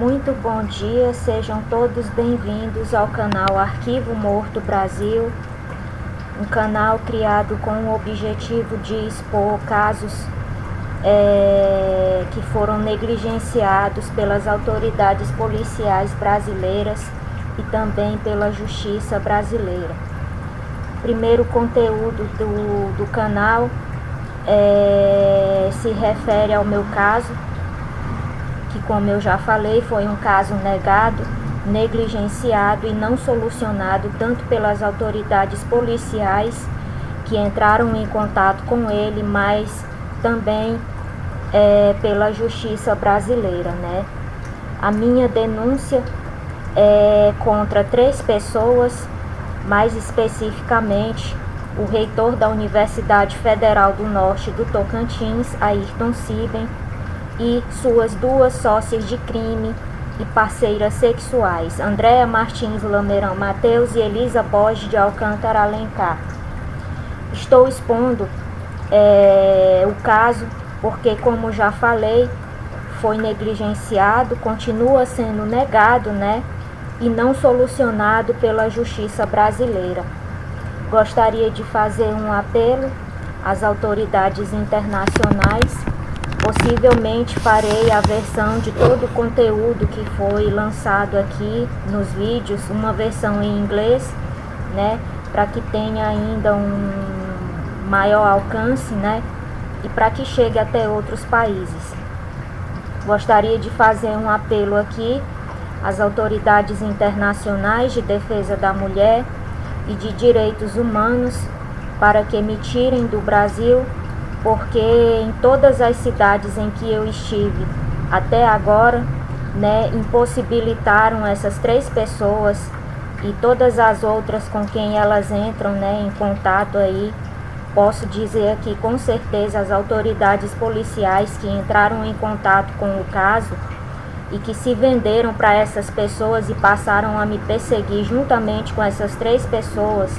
Muito bom dia, sejam todos bem-vindos ao canal Arquivo Morto Brasil, um canal criado com o objetivo de expor casos que foram negligenciados pelas autoridades policiais brasileiras e também pela justiça brasileira. O primeiro conteúdo do canal se refere ao meu caso, que, como eu já falei, foi um caso negado, negligenciado e não solucionado tanto pelas autoridades policiais que entraram em contato com ele, mas também pela justiça brasileira, né? A minha denúncia é contra 3 pessoas, mais especificamente o reitor da Universidade Federal do Norte do Tocantins, Ayrton Siben, e suas 2 sócias de crime e parceiras sexuais, Andréa Martins Lameirão Mateus e Elisa Borges de Alcântara Alencar. Estou expondo o caso porque, como já falei, foi negligenciado, continua sendo negado, né, e não solucionado pela justiça brasileira. Gostaria de fazer um apelo às autoridades internacionais. Possivelmente farei a versão de todo o conteúdo que foi lançado aqui nos vídeos, uma versão em inglês, né, para que tenha ainda um maior alcance, né, e para que chegue até outros países. Gostaria de fazer um apelo aqui às autoridades internacionais de defesa da mulher e de direitos humanos para que me tirem do Brasil, porque em todas as cidades em que eu estive até agora, né, impossibilitaram essas 3 pessoas e todas as outras com quem elas entram, né, em contato aí. Posso dizer aqui com certeza as autoridades policiais que entraram em contato com o caso e que se venderam para essas pessoas e passaram a me perseguir juntamente com essas 3 pessoas,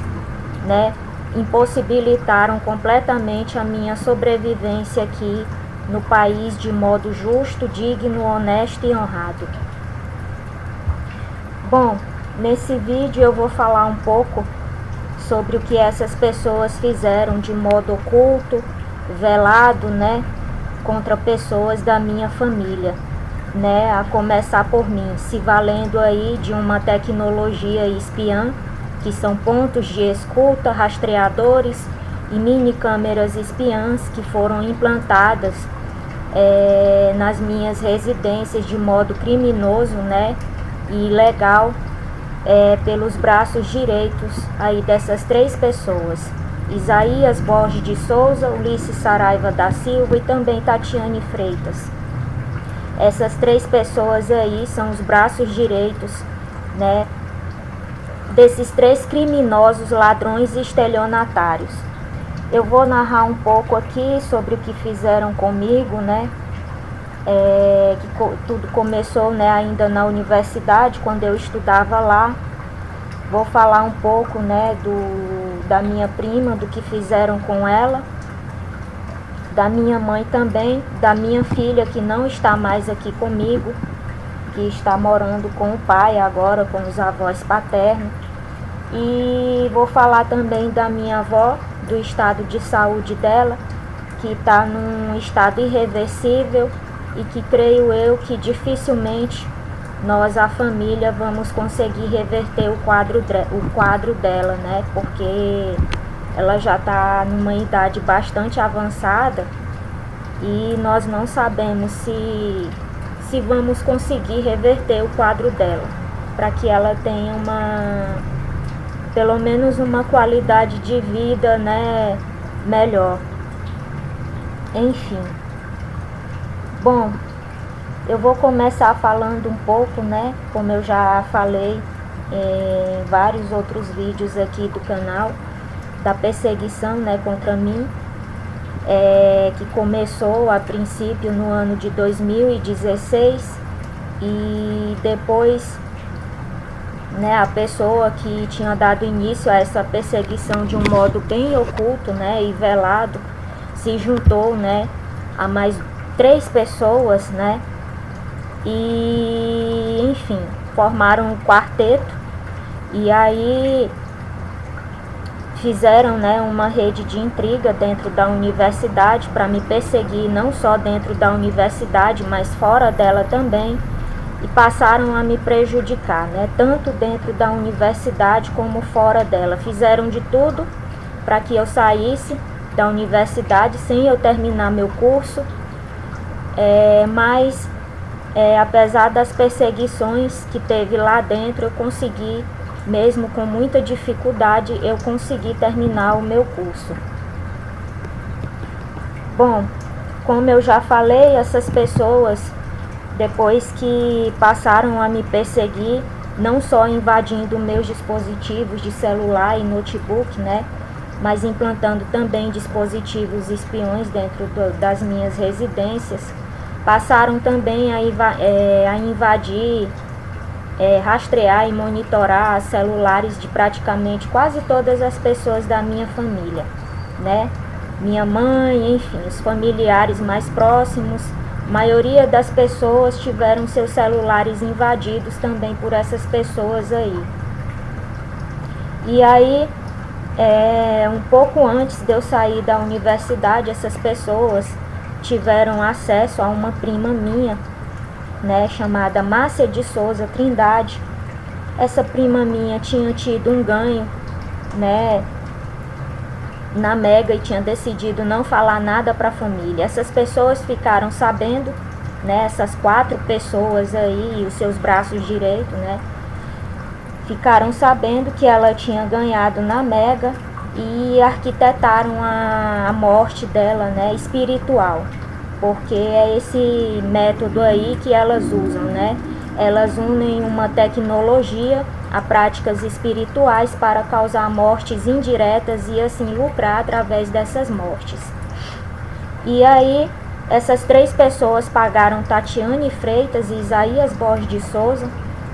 né, impossibilitaram completamente a minha sobrevivência aqui no país de modo justo, digno, honesto e honrado. Bom, nesse vídeo eu vou falar um pouco sobre o que essas pessoas fizeram de modo oculto, velado, né, contra pessoas da minha família, né, a começar por mim, se valendo aí de uma tecnologia espiã, que são pontos de escuta, rastreadores e mini câmeras espiãs que foram implantadas nas minhas residências de modo criminoso, né, e ilegal, pelos braços direitos aí dessas 3 pessoas, Isaías Borges de Souza, Ulisses Saraiva da Silva e também Tatiane Freitas. Essas 3 pessoas aí são os braços direitos, né, desses 3 criminosos ladrões e estelionatários. Eu vou narrar um pouco aqui sobre o que fizeram comigo, né? Tudo começou, né, ainda na universidade, quando eu estudava lá. Vou falar um pouco, né, da minha prima, do que fizeram com ela, da minha mãe também, da minha filha que não está mais aqui comigo, que está morando com o pai agora, com os avós paternos. E vou falar também da minha avó, do estado de saúde dela, que está num estado irreversível e que creio eu que dificilmente nós, a família, vamos conseguir reverter o quadro dela, né? Porque ela já está numa idade bastante avançada e nós não sabemos se vamos conseguir reverter o quadro dela, para que ela tenha pelo menos uma qualidade de vida, né, melhor. Enfim. Bom, eu vou começar falando um pouco, né, como eu já falei em vários outros vídeos aqui do canal, da perseguição, né, contra mim, que começou a princípio no ano de 2016 e depois, né, a pessoa que tinha dado início a essa perseguição de um modo bem oculto, né, e velado, se juntou, né, a mais 3 pessoas, né, e, enfim, formaram um quarteto e aí fizeram, né, uma rede de intriga dentro da universidade para me perseguir, não só dentro da universidade, mas fora dela também, e passaram a me prejudicar, né, tanto dentro da universidade como fora dela. Fizeram de tudo para que eu saísse da universidade sem eu terminar meu curso, mas apesar das perseguições que teve lá dentro, eu consegui, mesmo com muita dificuldade, eu consegui terminar o meu curso. Bom, como eu já falei, essas pessoas, depois que passaram a me perseguir, não só invadindo meus dispositivos de celular e notebook, né, mas implantando também dispositivos espiões dentro das minhas residências, passaram também a invadir, rastrear e monitorar celulares de praticamente quase todas as pessoas da minha família, né? Minha mãe, enfim, os familiares mais próximos. A maioria das pessoas tiveram seus celulares invadidos também por essas pessoas aí. E aí, um pouco antes de eu sair da universidade, essas pessoas tiveram acesso a uma prima minha, né, chamada Márcia de Souza Trindade. Essa prima minha tinha tido um ganho, né, na Mega e tinha decidido não falar nada para a família. Essas pessoas ficaram sabendo, né, essas 4 pessoas aí, os seus braços direitos, né, ficaram sabendo que ela tinha ganhado na Mega e arquitetaram a morte dela, né, espiritual. Porque é esse método aí que elas usam, né? Elas unem uma tecnologia a práticas espirituais para causar mortes indiretas e assim lucrar através dessas mortes. E aí, essas 3 pessoas pagaram Tatiane Freitas e Isaías Borges de Souza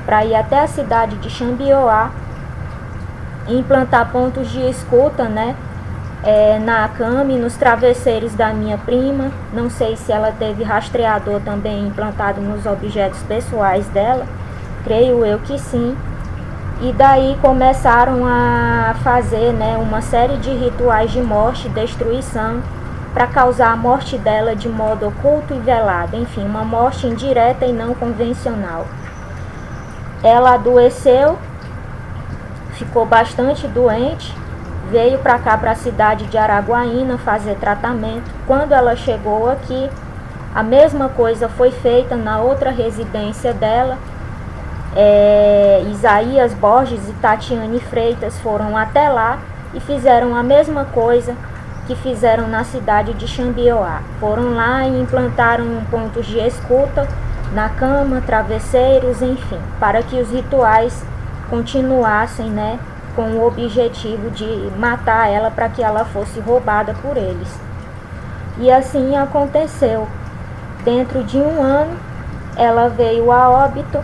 para ir até a cidade de Xambioá e implantar pontos de escuta, né? Na cama e nos travesseiros da minha prima. Não sei se ela teve rastreador também implantado nos objetos pessoais dela, creio eu que sim. E daí começaram a fazer, né, uma série de rituais de morte e destruição para causar a morte dela de modo oculto e velado, enfim, uma morte indireta e não convencional. Ela adoeceu, ficou bastante doente, veio para cá, para a cidade de Araguaína, fazer tratamento. Quando ela chegou aqui, a mesma coisa foi feita na outra residência dela. Isaías Borges e Tatiane Freitas foram até lá e fizeram a mesma coisa que fizeram na cidade de Xambioá. Foram lá e implantaram pontos de escuta na cama, travesseiros, enfim, para que os rituais continuassem, né, com o objetivo de matar ela para que ela fosse roubada por eles. E assim aconteceu. Dentro de um ano, ela veio a óbito,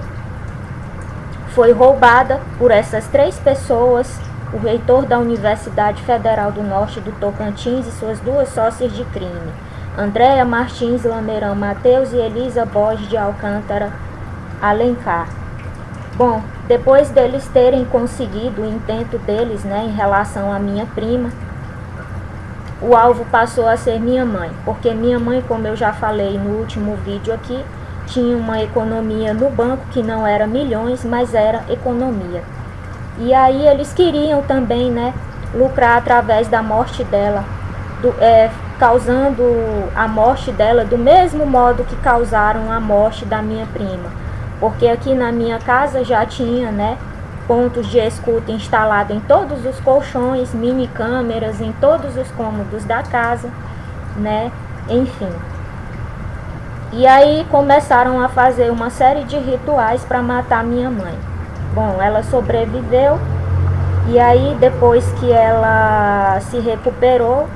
foi roubada por essas 3 pessoas, o reitor da Universidade Federal do Norte do Tocantins e suas 2 sócias de crime, Andréa Martins Lameirão Mateus e Elisa Borges de Alcântara Alencar. Bom, depois deles terem conseguido o intento deles, né, em relação à minha prima, o alvo passou a ser minha mãe, porque minha mãe, como eu já falei no último vídeo aqui, tinha uma economia no banco que não era milhões, mas era economia. E aí eles queriam também, né, lucrar através da morte dela, causando a morte dela do mesmo modo que causaram a morte da minha prima. Porque aqui na minha casa já tinha, né, pontos de escuta instalados em todos os colchões, mini câmeras em todos os cômodos da casa, né, enfim. E aí começaram a fazer uma série de rituais para matar minha mãe. Bom, ela sobreviveu e aí depois que ela se recuperou,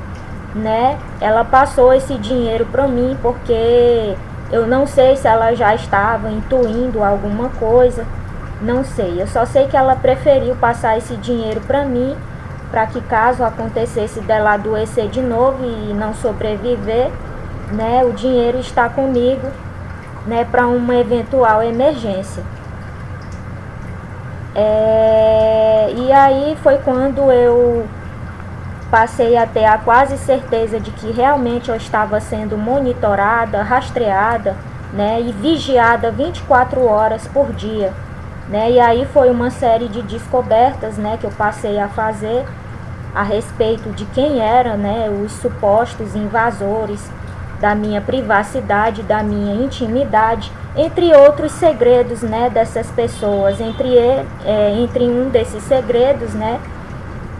né, ela passou esse dinheiro para mim, porque eu não sei se ela já estava intuindo alguma coisa, não sei. Eu só sei que ela preferiu passar esse dinheiro para mim, para que caso acontecesse dela adoecer de novo e não sobreviver, né, o dinheiro está comigo né, para uma eventual emergência. E aí foi quando eu passei a ter a quase certeza de que realmente eu estava sendo monitorada, rastreada, né, e vigiada 24 horas por dia, né? E aí foi uma série de descobertas, né, que eu passei a fazer a respeito de quem eram, né, os supostos invasores da minha privacidade, da minha intimidade, entre outros segredos, né, dessas pessoas. Entre um desses segredos, né,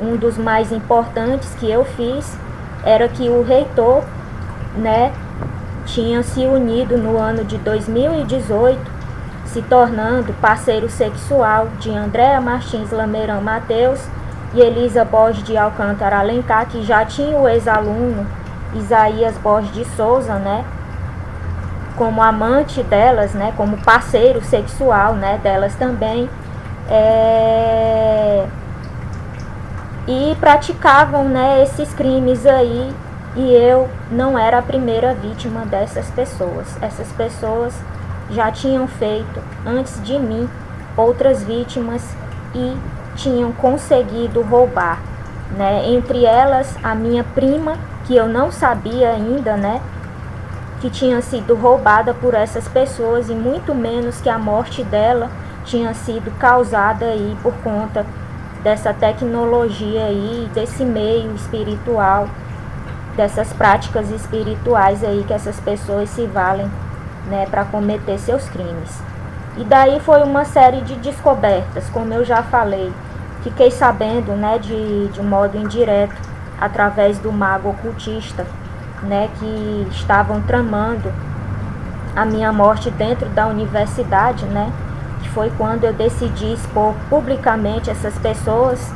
um dos mais importantes que eu fiz era que o reitor, né, tinha se unido no ano de 2018, se tornando parceiro sexual de Andréa Martins Lameirão Mateus e Elisa Borges de Alcântara Alencar, que já tinha o ex-aluno Isaías Borges de Souza, né, como amante delas, né, como parceiro sexual, né, delas também, e praticavam, né, esses crimes aí, e eu não era a primeira vítima dessas pessoas. Essas pessoas já tinham feito, antes de mim, outras vítimas e tinham conseguido roubar, né, entre elas a minha prima, que eu não sabia ainda, né, que tinha sido roubada por essas pessoas, e muito menos que a morte dela tinha sido causada aí por conta dessa tecnologia aí, desse meio espiritual, dessas práticas espirituais aí que essas pessoas se valem, né, para cometer seus crimes. E daí foi uma série de descobertas, como eu já falei. Fiquei sabendo, né, de modo indireto, através do mago ocultista, né, que estavam tramando a minha morte dentro da universidade, né, que foi quando eu decidi expor publicamente essas pessoas.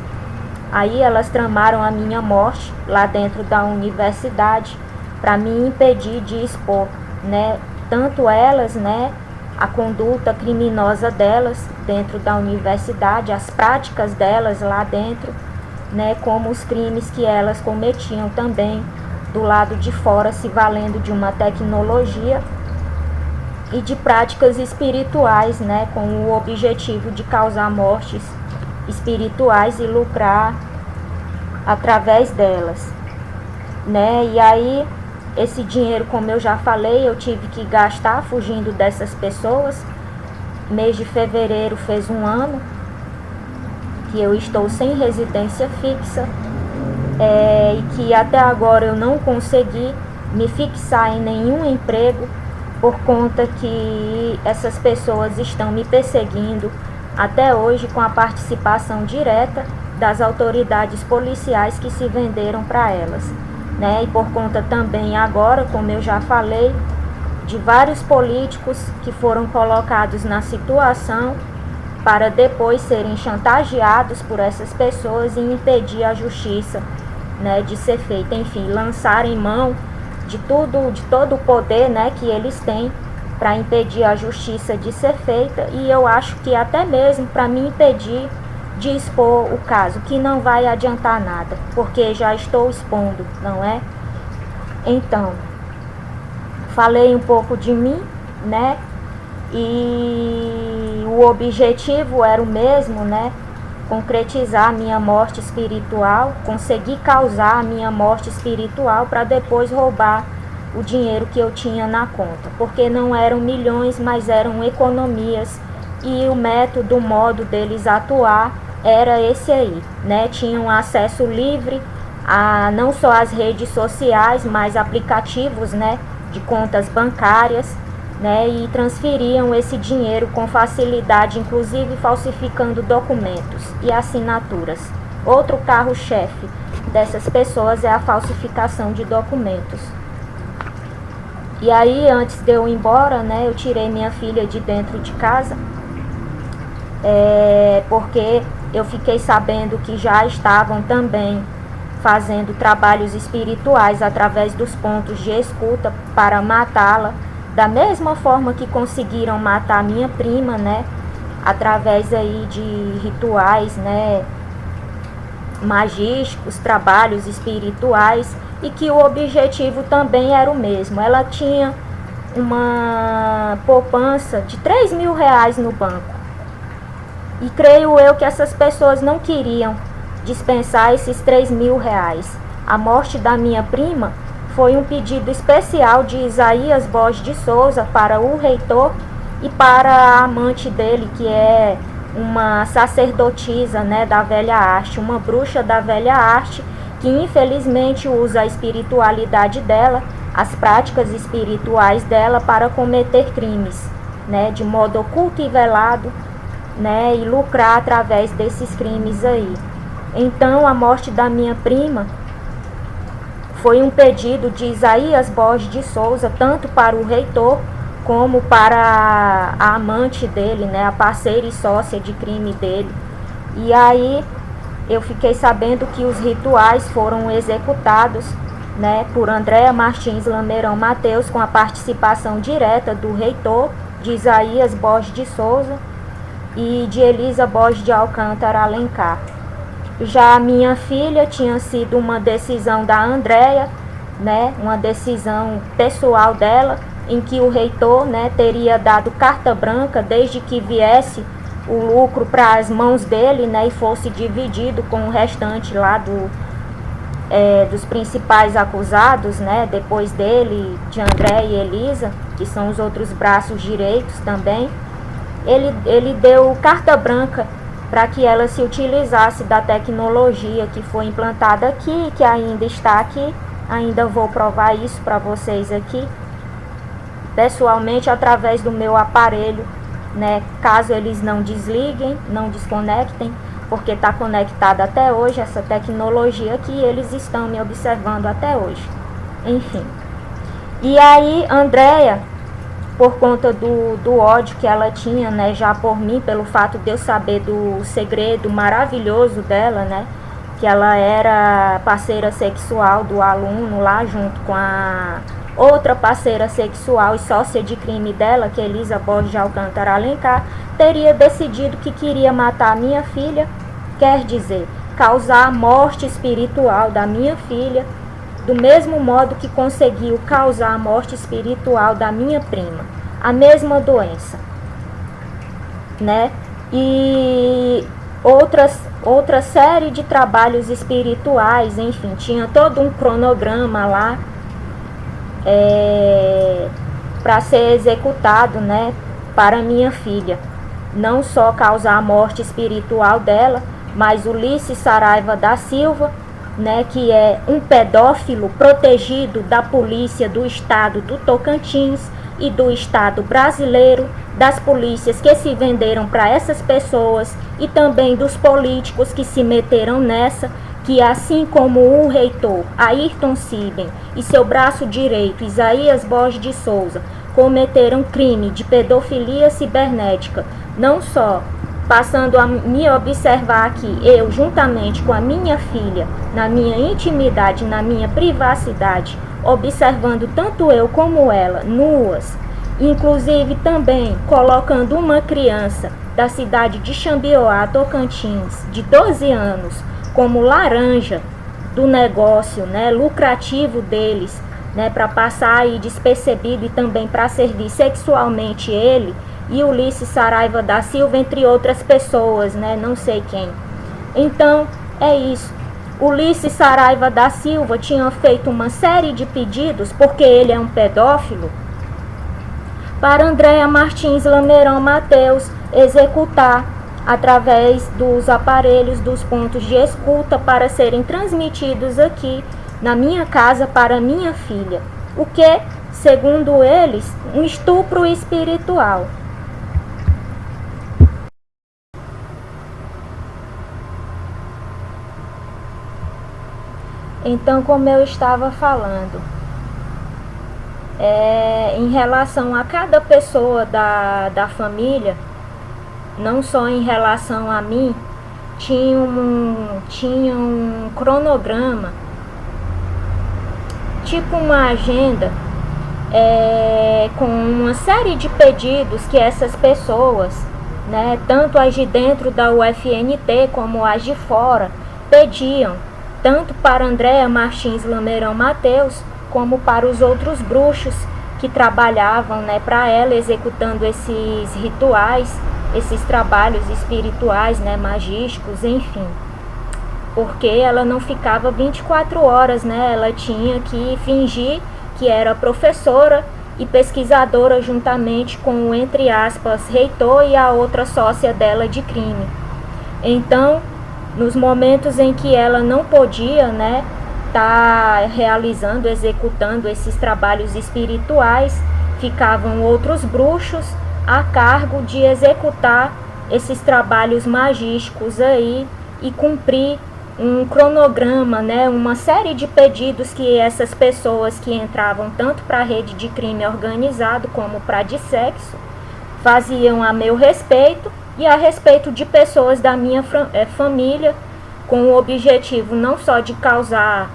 Aí elas tramaram a minha morte lá dentro da universidade para me impedir de expor, né, tanto elas, né, a conduta criminosa delas dentro da universidade, as práticas delas lá dentro, né, como os crimes que elas cometiam também do lado de fora, se valendo de uma tecnologia e de práticas espirituais, né, com o objetivo de causar mortes espirituais e lucrar através delas, né? E aí esse dinheiro, como eu já falei, eu tive que gastar fugindo dessas pessoas. Mês de fevereiro fez um ano que eu estou sem residência fixa, e que até agora eu não consegui me fixar em nenhum emprego por conta que essas pessoas estão me perseguindo até hoje, com a participação direta das autoridades policiais que se venderam para elas, né? E por conta também agora, como eu já falei, de vários políticos que foram colocados na situação para depois serem chantageados por essas pessoas e impedir a justiça, né, de ser feita, enfim, lançarem mão de todo o poder, né, que eles têm para impedir a justiça de ser feita, e eu acho que até mesmo para me impedir de expor o caso, que não vai adiantar nada, porque já estou expondo, não é? Então, falei um pouco de mim, né? E o objetivo era o mesmo, né? Concretizar a minha morte espiritual, conseguir causar a minha morte espiritual para depois roubar o dinheiro que eu tinha na conta, porque não eram milhões, mas eram economias, e o método, o modo deles atuar era esse aí, né? Tinham acesso livre a não só as redes sociais, mas aplicativos, né, de contas bancárias, né, e transferiam esse dinheiro com facilidade, inclusive falsificando documentos e assinaturas. Outro carro-chefe dessas pessoas é a falsificação de documentos. E aí, antes de eu ir embora, né, eu tirei minha filha de dentro de casa, porque eu fiquei sabendo que já estavam também fazendo trabalhos espirituais através dos pontos de escuta para matá-la, da mesma forma que conseguiram matar minha prima, né, através aí de rituais, né, magísticos, trabalhos espirituais, e que o objetivo também era o mesmo. Ela tinha uma poupança de R$ 3.000 no banco. E creio eu que essas pessoas não queriam dispensar esses R$ 3.000. A morte da minha prima foi um pedido especial de Isaías Borges de Souza para o reitor e para a amante dele, que é uma sacerdotisa, né, da velha arte, uma bruxa da velha arte, que infelizmente usa a espiritualidade dela, as práticas espirituais dela para cometer crimes, né, de modo oculto e velado, né, e lucrar através desses crimes aí. Então, a morte da minha prima foi um pedido de Isaías Borges de Souza, tanto para o reitor como para a amante dele, né, a parceira e sócia de crime dele. E aí eu fiquei sabendo que os rituais foram executados, né, por Andréa Martins Lameirão Mateus, com a participação direta do reitor, de Isaías Borges de Souza e de Elisa Borges de Alcântara Alencar. Já a minha filha tinha sido uma decisão da Andréa, né, uma decisão pessoal dela, em que o reitor, né, teria dado carta branca desde que viesse o lucro para as mãos dele, né, e fosse dividido com o restante lá dos principais acusados, né, depois dele, de André e Elisa, que são os outros braços direitos também. Ele deu carta branca para que ela se utilizasse da tecnologia que foi implantada aqui, que ainda está aqui. Ainda vou provar isso para vocês aqui, pessoalmente, através do meu aparelho, né? Caso eles não desliguem, não desconectem, porque está conectada até hoje essa tecnologia aqui, eles estão me observando até hoje. Enfim. E aí, Andréa, por conta do ódio que ela tinha, né, já por mim, pelo fato de eu saber do segredo maravilhoso dela, né, que ela era parceira sexual do aluno lá, junto com a outra parceira sexual e sócia de crime dela, que é Elisa Borges de Alcântara Alencar, teria decidido que queria matar a minha filha, quer dizer, causar a morte espiritual da minha filha, do mesmo modo que conseguiu causar a morte espiritual da minha prima, a mesma doença, né? E outra série de trabalhos espirituais, enfim, tinha todo um cronograma lá para ser executado, né, para minha filha. Não só causar a morte espiritual dela, mas Ulisses Saraiva da Silva, né, que é um pedófilo protegido da polícia do estado do Tocantins e do estado brasileiro, das polícias que se venderam para essas pessoas e também dos políticos que se meteram nessa, que assim como o reitor Ayrton Siben e seu braço direito Isaías Borges de Souza cometeram crime de pedofilia cibernética, não só passando a me observar aqui, eu juntamente com a minha filha, na minha intimidade, na minha privacidade, observando tanto eu como ela nuas, inclusive também colocando uma criança da cidade de Xambioá, Tocantins, de 12 anos, como laranja do negócio, né, lucrativo deles, né, para passar aí despercebido e também para servir sexualmente ele e Ulisses Saraiva da Silva, entre outras pessoas, né, não sei quem. Então, é isso. Ulisses Saraiva da Silva tinha feito uma série de pedidos, porque ele é um pedófilo, para Andréa Martins Lameirão Mateus executar através dos aparelhos, dos pontos de escuta, para serem transmitidos aqui na minha casa para minha filha. O que, segundo eles, um estupro espiritual. Então, como eu estava falando, em relação a cada pessoa da família, não só em relação a mim, tinha um cronograma, tipo uma agenda, com uma série de pedidos que essas pessoas, né, tanto as de dentro da UFNT como as de fora, pediam, tanto para Andréa Martins Lameirão Mateus, como para os outros bruxos que trabalhavam, né, para ela, executando esses rituais, esses trabalhos espirituais, né, magísticos, enfim. Porque ela não ficava 24 horas, né? Ela tinha que fingir que era professora e pesquisadora juntamente com, entre aspas, reitor e a outra sócia dela de crime. Então, nos momentos em que ela não podia, né, tá realizando, executando esses trabalhos espirituais, ficavam outros bruxos a cargo de executar esses trabalhos magísticos aí e cumprir um cronograma, né, uma série de pedidos que essas pessoas que entravam tanto para a rede de crime organizado como para de sexo faziam a meu respeito e a respeito de pessoas da minha família, com o objetivo não só de causar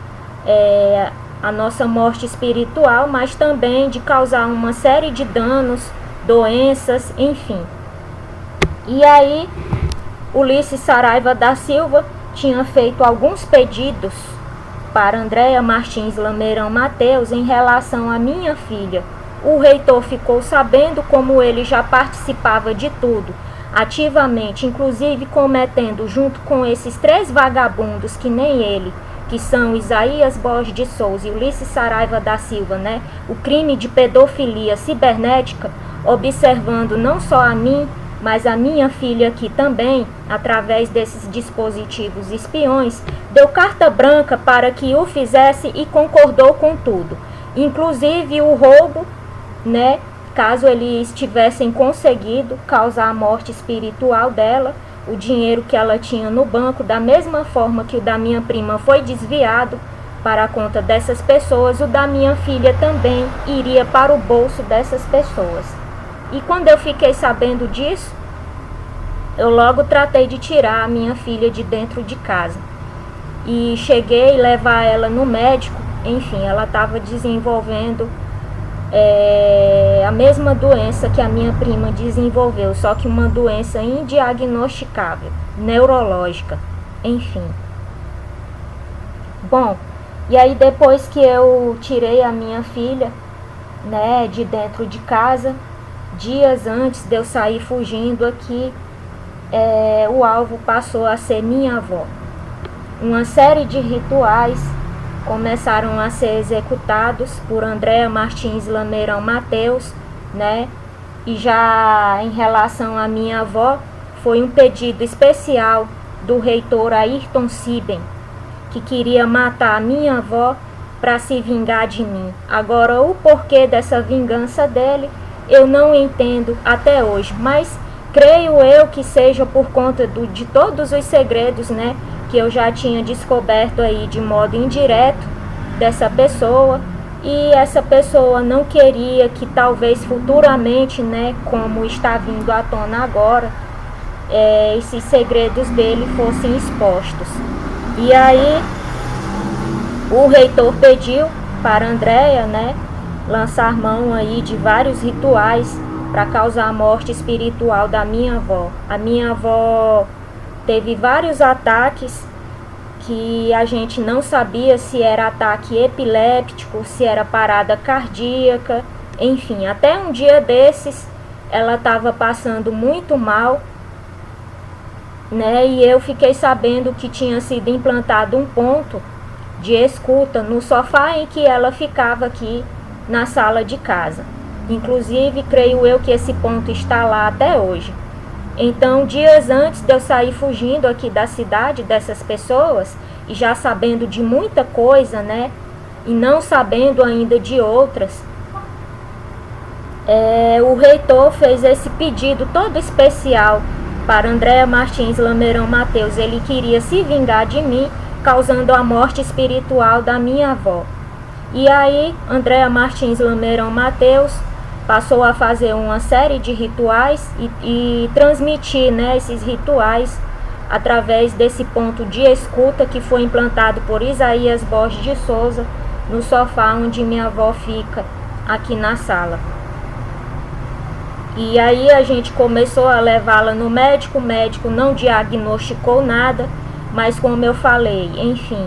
a nossa morte espiritual, mas também de causar uma série de danos, doenças, enfim. E aí, Ulisses Saraiva da Silva tinha feito alguns pedidos para Andréa Martins Lameirão Mateus em relação à minha filha. O reitor ficou sabendo, como ele já participava de tudo, ativamente, inclusive cometendo junto com esses 3 vagabundos que nem ele, que são Isaías Borges de Souza e Ulisses Saraiva da Silva, né, o crime de pedofilia cibernética, observando não só a mim, mas a minha filha aqui também, através desses dispositivos espiões, deu carta branca para que o fizesse e concordou com tudo. Inclusive o roubo, né, caso eles tivessem conseguido causar a morte espiritual dela, o dinheiro que ela tinha no banco, da mesma forma que o da minha prima foi desviado para a conta dessas pessoas, o da minha filha também iria para o bolso dessas pessoas. E quando eu fiquei sabendo disso, eu logo tratei de tirar a minha filha de dentro de casa. E cheguei a levar ela no médico, enfim, ela estava desenvolvendo a mesma doença que a minha prima desenvolveu, só que uma doença indiagnosticável, neurológica, enfim. Bom, e aí depois que eu tirei a minha filha, né, de dentro de casa, dias antes de eu sair fugindo aqui, o alvo passou a ser minha avó. Uma série de rituais começaram a ser executados por Andréa Martins Lameirão Mateus, né? E já em relação à minha avó, foi um pedido especial do reitor Ayrton Siben, que queria matar a minha avó para se vingar de mim. Agora, o porquê dessa vingança dele, eu não entendo até hoje, mas creio eu que seja por conta de todos os segredos, né, que eu já tinha descoberto aí de modo indireto dessa pessoa, e essa pessoa não queria que talvez futuramente, né, como está vindo à tona agora, esses segredos dele fossem expostos. E aí o reitor pediu para Andréa, né, lançar mão aí de vários rituais para causar a morte espiritual da minha avó. A minha avó teve vários ataques que a gente não sabia se era ataque epiléptico, se era parada cardíaca, enfim, até um dia desses ela estava passando muito mal, né, e eu fiquei sabendo que tinha sido implantado um ponto de escuta no sofá em que ela ficava aqui na sala de casa. Inclusive, creio eu que esse ponto está lá até hoje. Então, dias antes de eu sair fugindo aqui da cidade dessas pessoas, e já sabendo de muita coisa, né, e não sabendo ainda de outras, o reitor fez esse pedido todo especial para Andréa Martins Lameirão Mateus. Ele queria se vingar de mim, causando a morte espiritual da minha avó. E aí, Andréa Martins Lameirão Mateus passou a fazer uma série de rituais e transmitir, né, esses rituais através desse ponto de escuta que foi implantado por Isaías Borges de Souza no sofá onde minha avó fica, aqui na sala. E aí a gente começou a levá-la no médico, o médico não diagnosticou nada, mas como eu falei, enfim,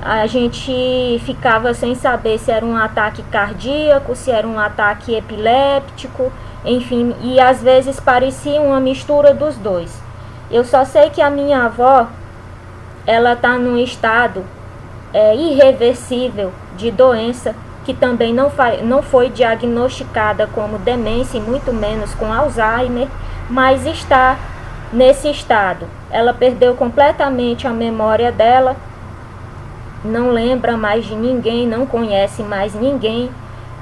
A gente ficava sem saber se era um ataque cardíaco, se era um ataque epiléptico, enfim, e às vezes parecia uma mistura dos dois. Eu só sei que a minha avó, ela está num estado irreversível de doença, que também não foi diagnosticada como demência e muito menos com Alzheimer, mas está nesse estado. Ela perdeu completamente a memória dela, não lembra mais de ninguém, não conhece mais ninguém,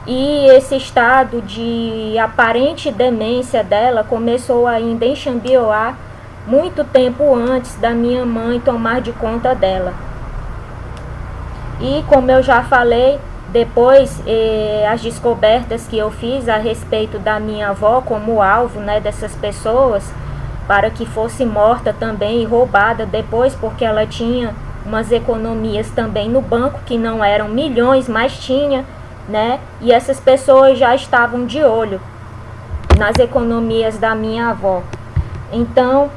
e esse estado de aparente demência dela começou ainda em Xambioá, muito tempo antes da minha mãe tomar de conta dela. E como eu já falei, depois as descobertas que eu fiz a respeito da minha avó como alvo, né, dessas pessoas, para que fosse morta também e roubada depois, porque ela tinha umas economias também no banco, que não eram milhões, mas tinha, né? E essas pessoas já estavam de olho nas economias da minha avó. Então,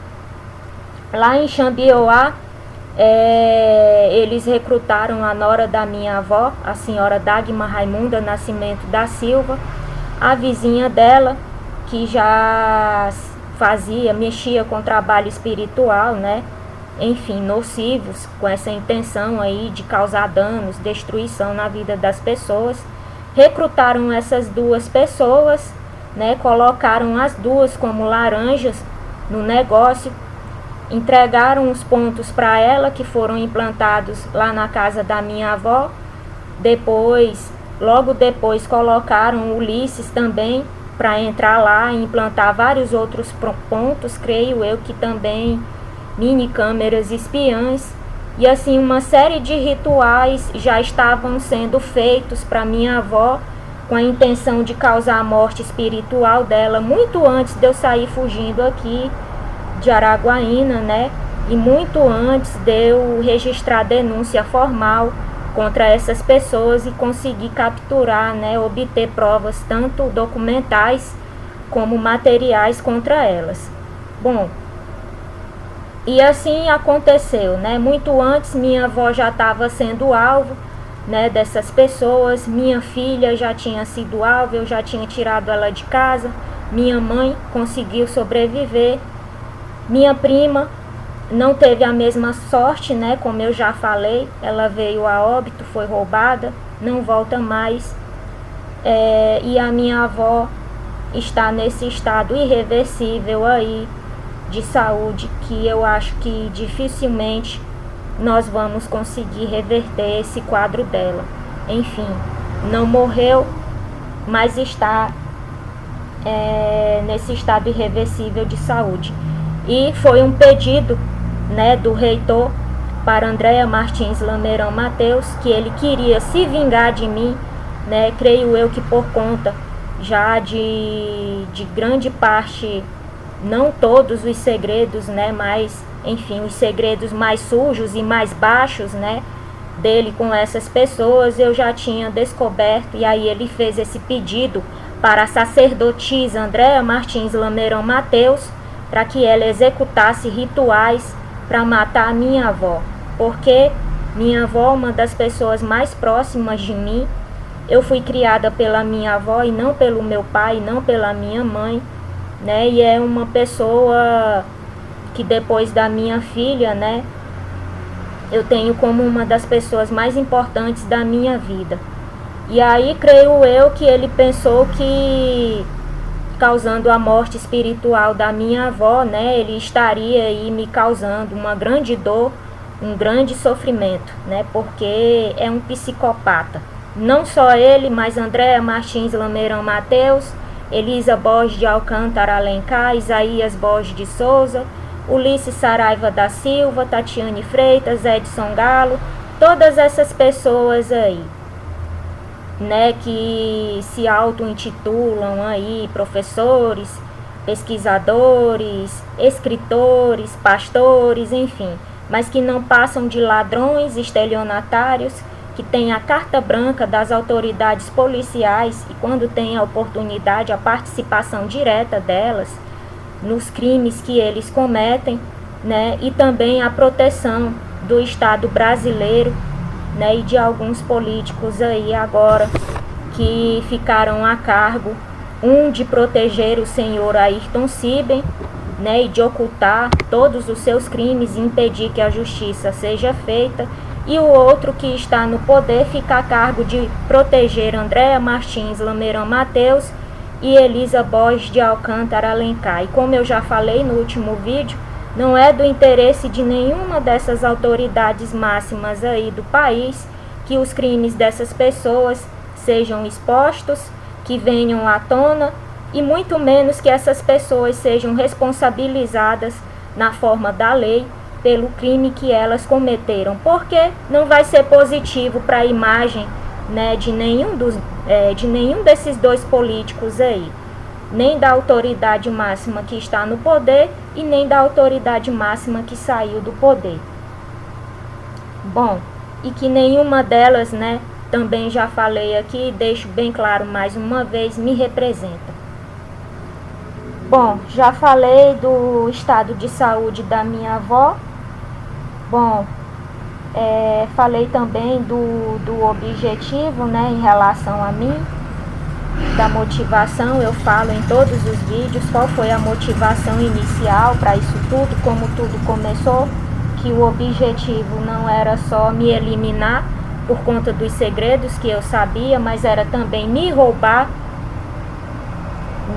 lá em Xambioá, eles recrutaram a nora da minha avó, a senhora Dagmar Raimunda Nascimento da Silva, a vizinha dela, que já mexia com trabalho espiritual, né? Enfim, nocivos, com essa intenção aí de causar danos, destruição na vida das pessoas. Recrutaram essas duas pessoas, né? Colocaram as duas como laranjas no negócio, entregaram os pontos para ela, que foram implantados lá na casa da minha avó. Logo depois colocaram o Ulisses também para entrar lá e implantar vários outros pontos, creio eu que também mini câmeras espiãs, e assim uma série de rituais já estavam sendo feitos para minha avó, com a intenção de causar a morte espiritual dela, muito antes de eu sair fugindo aqui de Araguaína, né? E muito antes de eu registrar denúncia formal contra essas pessoas e conseguir capturar, né? Obter provas tanto documentais como materiais contra elas. Bom, e assim aconteceu, né? Muito antes minha avó já estava sendo alvo, né, dessas pessoas. Minha filha já tinha sido alvo, eu já tinha tirado ela de casa. Minha mãe conseguiu sobreviver. Minha prima não teve a mesma sorte, né? Como eu já falei, ela veio a óbito, foi roubada, não volta mais. E a minha avó está nesse estado irreversível aí de saúde, que eu acho que dificilmente nós vamos conseguir reverter esse quadro dela. Enfim, não morreu, mas está nesse estado irreversível de saúde. E foi um pedido, né, do reitor para Andréa Martins Lameirão Mateus, que ele queria se vingar de mim, né, creio eu que por conta já de grande parte, não todos os segredos, né, mas enfim, os segredos mais sujos e mais baixos, né, dele com essas pessoas, eu já tinha descoberto, e aí ele fez esse pedido para a sacerdotisa Andréa Martins Lameirão Mateus, para que ela executasse rituais para matar a minha avó, porque minha avó é uma das pessoas mais próximas de mim. Eu fui criada pela minha avó e não pelo meu pai, não pela minha mãe, né? E é uma pessoa que depois da minha filha, né, eu tenho como uma das pessoas mais importantes da minha vida. E aí creio eu que ele pensou que causando a morte espiritual da minha avó, né, ele estaria aí me causando uma grande dor, um grande sofrimento, né, porque é um psicopata. Não só ele, mas Andréa Martins Lameirão Mateus, Elisa Borges de Alcântara Alencar, Isaías Borges de Souza, Ulisses Saraiva da Silva, Tatiane Freitas, Edson Galo, todas essas pessoas aí, né, que se auto-intitulam aí professores, pesquisadores, escritores, pastores, enfim, mas que não passam de ladrões, estelionatários, que têm a carta branca das autoridades policiais e, quando têm a oportunidade, a participação direta delas nos crimes que eles cometem, né, e também a proteção do Estado brasileiro, né, e de alguns políticos aí agora que ficaram a cargo, um de proteger o senhor Ayrton Siben, né, e de ocultar todos os seus crimes e impedir que a justiça seja feita, e o outro que está no poder fica a cargo de proteger Andréa Martins Lameirão Mateus e Elisa Borges de Alcântara Alencar. E como eu já falei no último vídeo, não é do interesse de nenhuma dessas autoridades máximas aí do país que os crimes dessas pessoas sejam expostos, que venham à tona, e muito menos que essas pessoas sejam responsabilizadas na forma da lei pelo crime que elas cometeram, porque não vai ser positivo para a imagem, né, de nenhum desses dois políticos aí, nem da autoridade máxima que está no poder e nem da autoridade máxima que saiu do poder. Bom, e que nenhuma delas, né, também já falei aqui, deixo bem claro mais uma vez, me representa. Bom, já falei do estado de saúde da minha avó. Bom, falei também do objetivo, né, em relação a mim, da motivação. Eu falo em todos os vídeos qual foi a motivação inicial para isso tudo, como tudo começou, que o objetivo não era só me eliminar por conta dos segredos que eu sabia, mas era também me roubar,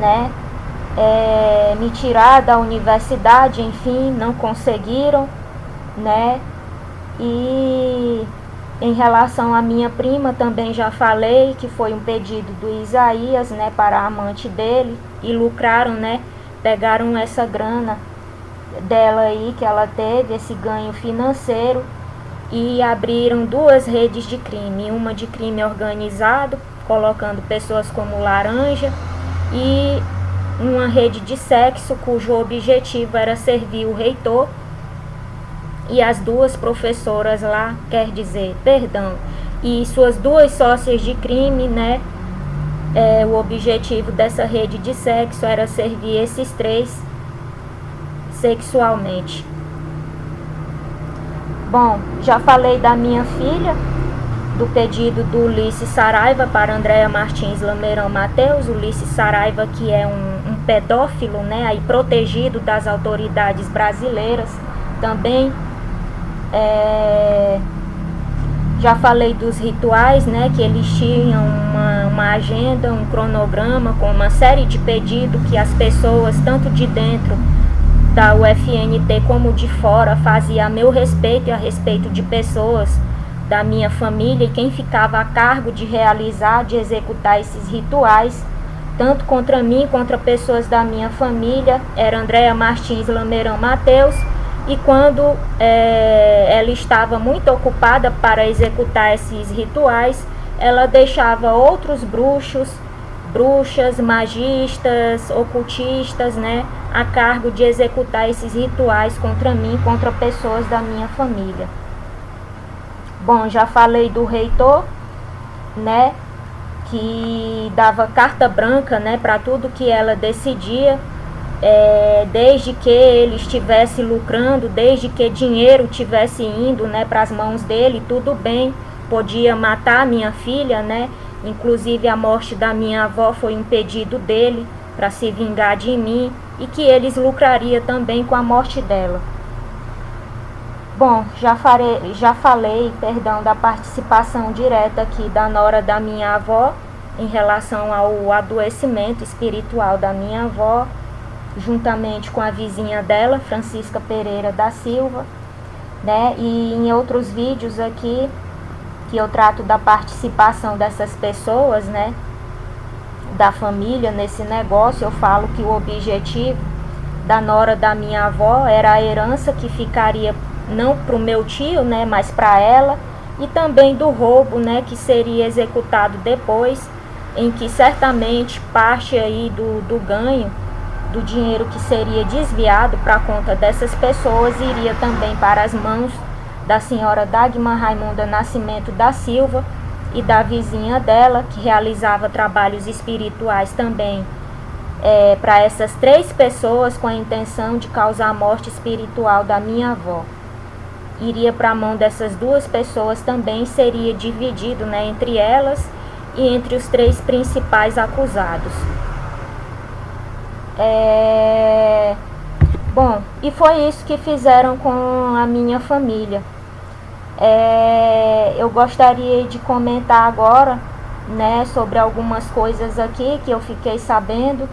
né, me tirar da universidade, enfim, não conseguiram, né. E em relação à minha prima também já falei que foi um pedido do Isaías, né, para a amante dele, e lucraram, né, pegaram essa grana dela aí que ela teve, esse ganho financeiro, e abriram duas redes de crime, uma de crime organizado, colocando pessoas como laranja, e uma rede de sexo cujo objetivo era servir o reitor e as duas professoras lá, e suas duas sócias de crime, né? O objetivo dessa rede de sexo era servir esses três sexualmente. Bom, já falei da minha filha, do pedido do Ulisses Saraiva para Andréa Martins Lameirão Mateus. Ulisses Saraiva, que é um pedófilo, né, aí protegido das autoridades brasileiras também. Já falei dos rituais, né, que eles tinham uma agenda, um cronograma com uma série de pedidos que as pessoas, tanto de dentro da UFNT como de fora, faziam a meu respeito e a respeito de pessoas da minha família, e quem ficava a cargo de realizar, de executar esses rituais, tanto contra mim, contra pessoas da minha família, era Andréa Martins Lameirão Mateus. E quando ela estava muito ocupada para executar esses rituais, ela deixava outros bruxos, bruxas, magistas, ocultistas, né, a cargo de executar esses rituais contra mim, contra pessoas da minha família. Bom, já falei do reitor, né, que dava carta branca, né, para tudo que ela decidia, desde que ele estivesse lucrando, desde que dinheiro estivesse indo, né, para as mãos dele, tudo bem, podia matar a minha filha, né, inclusive a morte da minha avó foi um pedido dele para se vingar de mim, e que eles lucrariam também com a morte dela. Bom, já falei da participação direta aqui da nora da minha avó em relação ao adoecimento espiritual da minha avó, juntamente com a vizinha dela, Francisca Pereira da Silva, né? E em outros vídeos aqui que eu trato da participação dessas pessoas, né, da família nesse negócio, eu falo que o objetivo da nora da minha avó era a herança que ficaria não para o meu tio, né, mas para ela, e também do roubo, né, que seria executado depois, em que certamente parte aí do ganho, do dinheiro que seria desviado para a conta dessas pessoas, iria também para as mãos da senhora Dagmar Raimunda Nascimento da Silva e da vizinha dela, que realizava trabalhos espirituais também para essas três pessoas, com a intenção de causar a morte espiritual da minha avó. iria para a mão dessas duas pessoas também seria dividido, né, entre elas e entre os 3 principais acusados. Bom, e foi isso que fizeram com a minha família. Eu gostaria de comentar agora, né, sobre algumas coisas aqui que eu fiquei sabendo,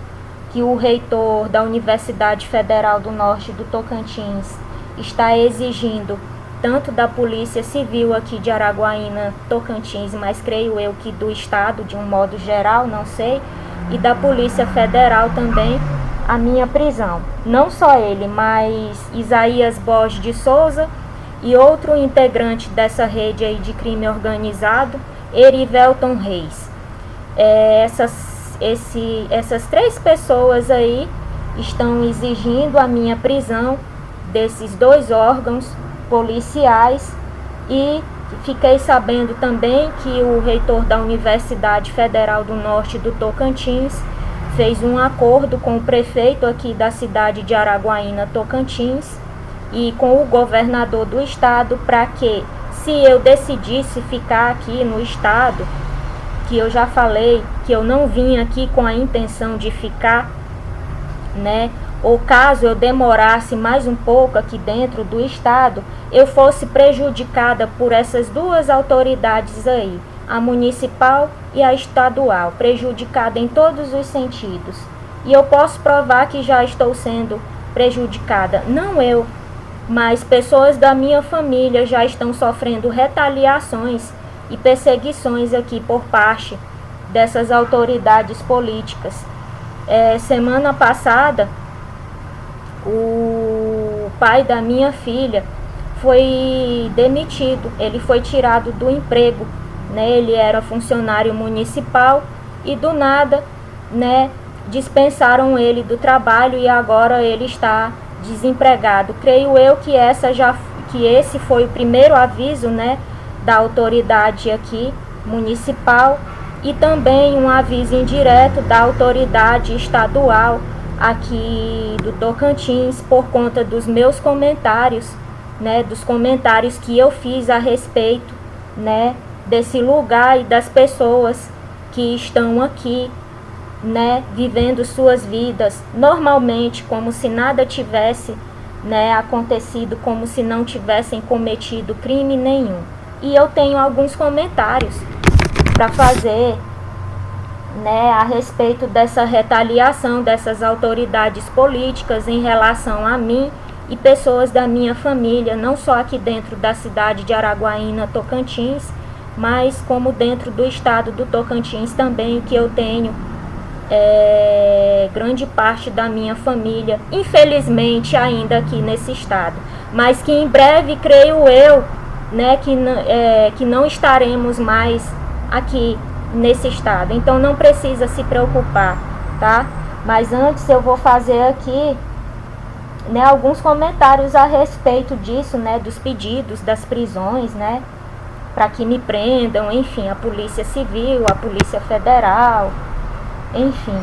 que o reitor da Universidade Federal do Norte do Tocantins está exigindo, tanto da Polícia Civil aqui de Araguaína, Tocantins, mas creio eu que do Estado de um modo geral, não sei, e da Polícia Federal também, a minha prisão. Não só ele, mas Isaías Borges de Souza e outro integrante dessa rede aí de crime organizado, Erivelton Reis. Essas 3 pessoas aí estão exigindo a minha prisão desses 2 órgãos policiais, e fiquei sabendo também que o reitor da Universidade Federal do Norte do Tocantins fez um acordo com o prefeito aqui da cidade de Araguaína, Tocantins, e com o governador do estado, para que, se eu decidisse ficar aqui no estado, que eu já falei que eu não vim aqui com a intenção de ficar, né, ou caso eu demorasse mais um pouco aqui dentro do estado, eu fosse prejudicada por essas 2 autoridades aí, a municipal e a estadual, prejudicada em todos os sentidos. E eu posso provar que já estou sendo prejudicada, não eu, mas pessoas da minha família já estão sofrendo retaliações e perseguições aqui por parte dessas autoridades políticas. Semana passada, o pai da minha filha foi demitido, ele foi tirado do emprego, né? Ele era funcionário municipal e do nada, né, dispensaram ele do trabalho e agora ele está desempregado. Creio eu que esse foi o primeiro aviso, né, da autoridade aqui municipal, e também um aviso indireto da autoridade estadual aqui do Tocantins, por conta dos meus comentários, né, dos comentários que eu fiz a respeito, né, desse lugar e das pessoas que estão aqui, né, vivendo suas vidas normalmente, como se nada tivesse, né, acontecido, como se não tivessem cometido crime nenhum. E eu tenho alguns comentários para fazer, né, a respeito dessa retaliação dessas autoridades políticas em relação a mim e pessoas da minha família, não só aqui dentro da cidade de Araguaína, Tocantins, mas como dentro do estado do Tocantins também, que eu tenho grande parte da minha família, infelizmente, ainda aqui nesse estado, mas que em breve, creio eu, né, que não estaremos mais aqui nesse estado, então não precisa se preocupar, tá? Mas antes eu vou fazer aqui, né, alguns comentários a respeito disso, né, dos pedidos, das prisões, né, para que me prendam, enfim, a Polícia Civil, a Polícia Federal, enfim.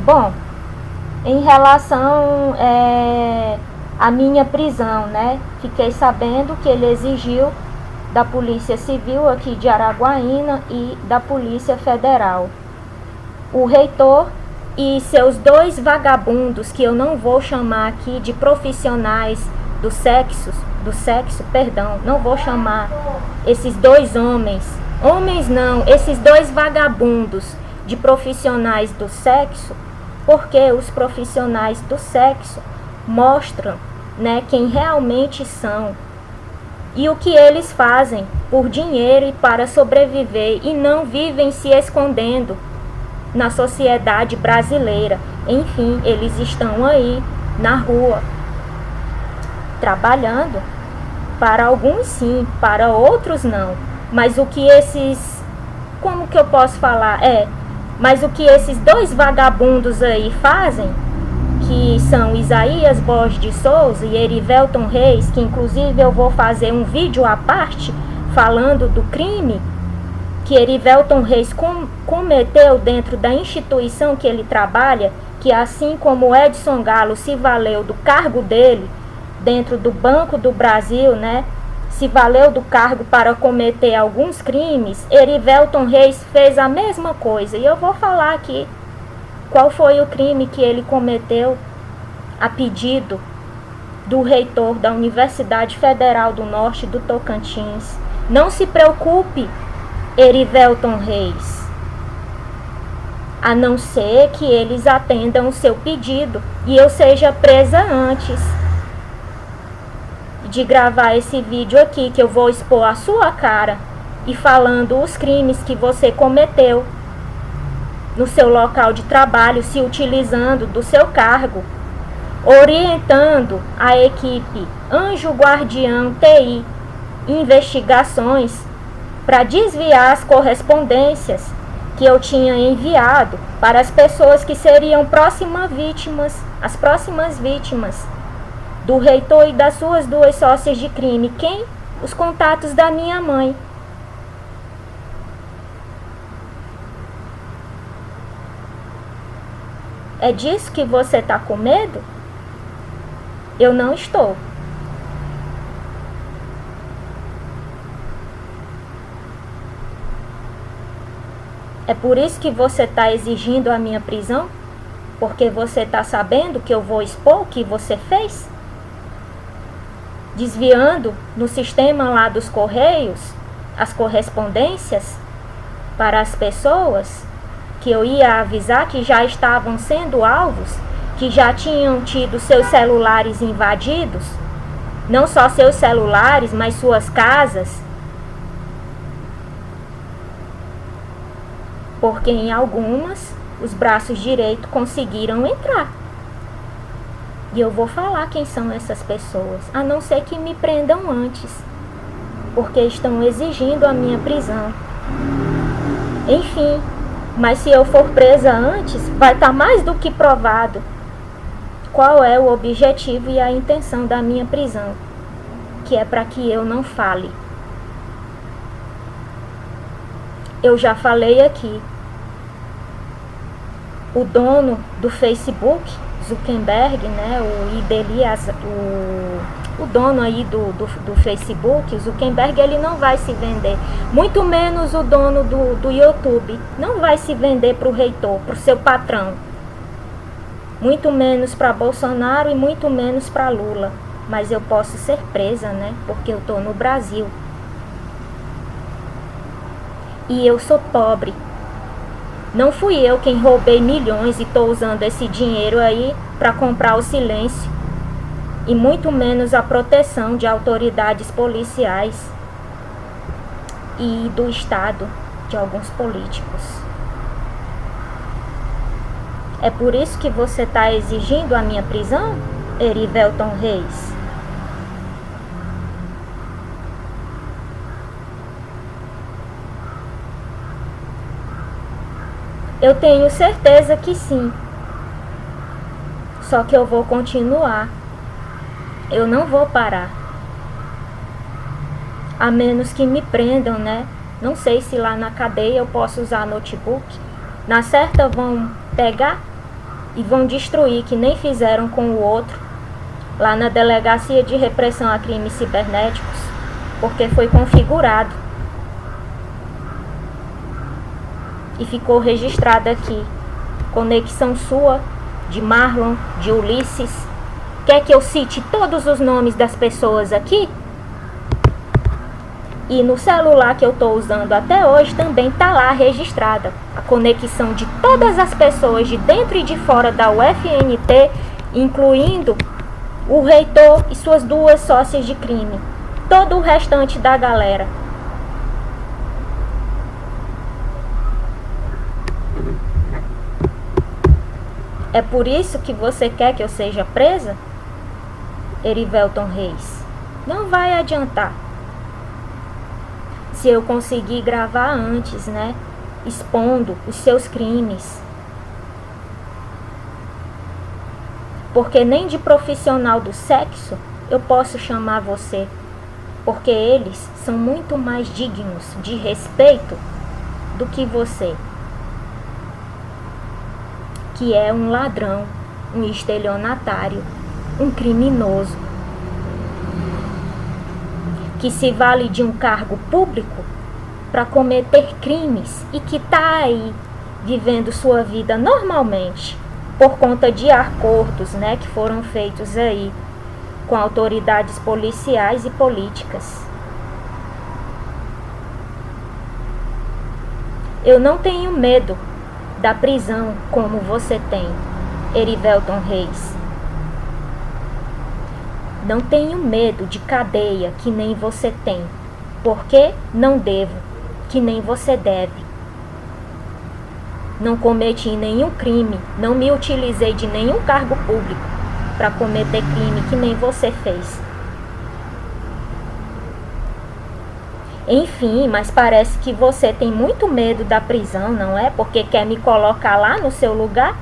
Bom, em relação à minha prisão, né, fiquei sabendo que ele exigiu da Polícia Civil aqui de Araguaína e da Polícia Federal. O reitor e seus 2 vagabundos, que eu não vou chamar aqui de profissionais do sexo, não vou chamar esses 2 homens não, esses 2 vagabundos de profissionais do sexo, porque os profissionais do sexo mostram, né, quem realmente são e o que eles fazem por dinheiro e para sobreviver, e não vivem se escondendo na sociedade brasileira. Enfim, eles estão aí na rua trabalhando, para alguns sim, para outros não. Mas o que como que eu posso falar? Mas o que esses 2 vagabundos aí fazem, que são Isaías Borges de Souza e Erivelton Reis, que inclusive eu vou fazer um vídeo à parte falando do crime que Erivelton Reis cometeu dentro da instituição que ele trabalha, que assim como Edson Galo se valeu do cargo dele dentro do Banco do Brasil, né, se valeu do cargo para cometer alguns crimes, Erivelton Reis fez a mesma coisa. E eu vou falar aqui qual foi o crime que ele cometeu a pedido do reitor da Universidade Federal do Norte do Tocantins. Não se preocupe, Erivelton Reis, a não ser que eles atendam o seu pedido e eu seja presa antes de gravar esse vídeo aqui, que eu vou expor a sua cara e falando os crimes que você cometeu no seu local de trabalho, se utilizando do seu cargo, orientando a equipe Anjo Guardião TI Investigações para desviar as correspondências que eu tinha enviado para as pessoas que seriam as próximas vítimas do reitor e das suas duas sócias de crime. Quem? Os contatos da minha mãe. É disso que você está com medo? Eu não estou. É por isso que você está exigindo a minha prisão? Porque você está sabendo que eu vou expor o que você fez? Desviando no sistema lá dos Correios as correspondências para as pessoas que eu ia avisar que já estavam sendo alvos, que já tinham tido seus celulares invadidos, não só seus celulares, mas suas casas, porque em algumas os braços direitos conseguiram entrar. E eu vou falar quem são essas pessoas, a não ser que me prendam antes, porque estão exigindo a minha prisão. Enfim, mas se eu for presa antes, vai estar mais do que provado qual é o objetivo e a intenção da minha prisão, que é para que eu não fale. Eu já falei aqui, o dono do Facebook, Zuckerberg, né, o dono aí do Facebook, o Zuckerberg, ele não vai se vender, muito menos o dono do YouTube, não vai se vender para o reitor, para o seu patrão, muito menos para Bolsonaro e muito menos para Lula, mas eu posso ser presa, né, porque eu estou no Brasil, e eu sou pobre. Não fui eu quem roubei milhões e estou usando esse dinheiro aí para comprar o silêncio e muito menos a proteção de autoridades policiais e do Estado, de alguns políticos. É por isso que você está exigindo a minha prisão, Erivelton Reis? Eu tenho certeza que sim. Só que eu vou continuar. Eu não vou parar. A menos que me prendam, né? Não sei se lá na cadeia eu posso usar notebook. Na certa vão pegar e vão destruir, que nem fizeram com o outro, lá na Delegacia de Repressão a Crimes Cibernéticos, porque foi configurado. E ficou registrado aqui, conexão sua, de Marlon, de Ulisses. Quer que eu cite todos os nomes das pessoas aqui? E no celular que eu estou usando até hoje também está lá registrada a conexão de todas as pessoas de dentro e de fora da UFNT, incluindo o reitor e suas duas sócias de crime, todo o restante da galera. É por isso que você quer que eu seja presa, Erivelton Reis? Não vai adiantar. Se eu conseguir gravar antes, né? Expondo os seus crimes. Porque nem de profissional do sexo eu posso chamar você. Porque eles são muito mais dignos de respeito do que você, que é um ladrão, um estelionatário, um criminoso. que se vale de um cargo público para cometer crimes e que está aí vivendo sua vida normalmente por conta de acordos, né, que foram feitos aí com autoridades policiais e políticas. Eu não tenho medo da prisão como você tem, Erivelton Reis. Não tenho medo de cadeia que nem você tem, porque não devo, que nem você deve. Não cometi nenhum crime, não me utilizei de nenhum cargo público para cometer crime que nem você fez. Enfim, mas parece que você tem muito medo da prisão, não é? Porque quer me colocar lá no seu lugar?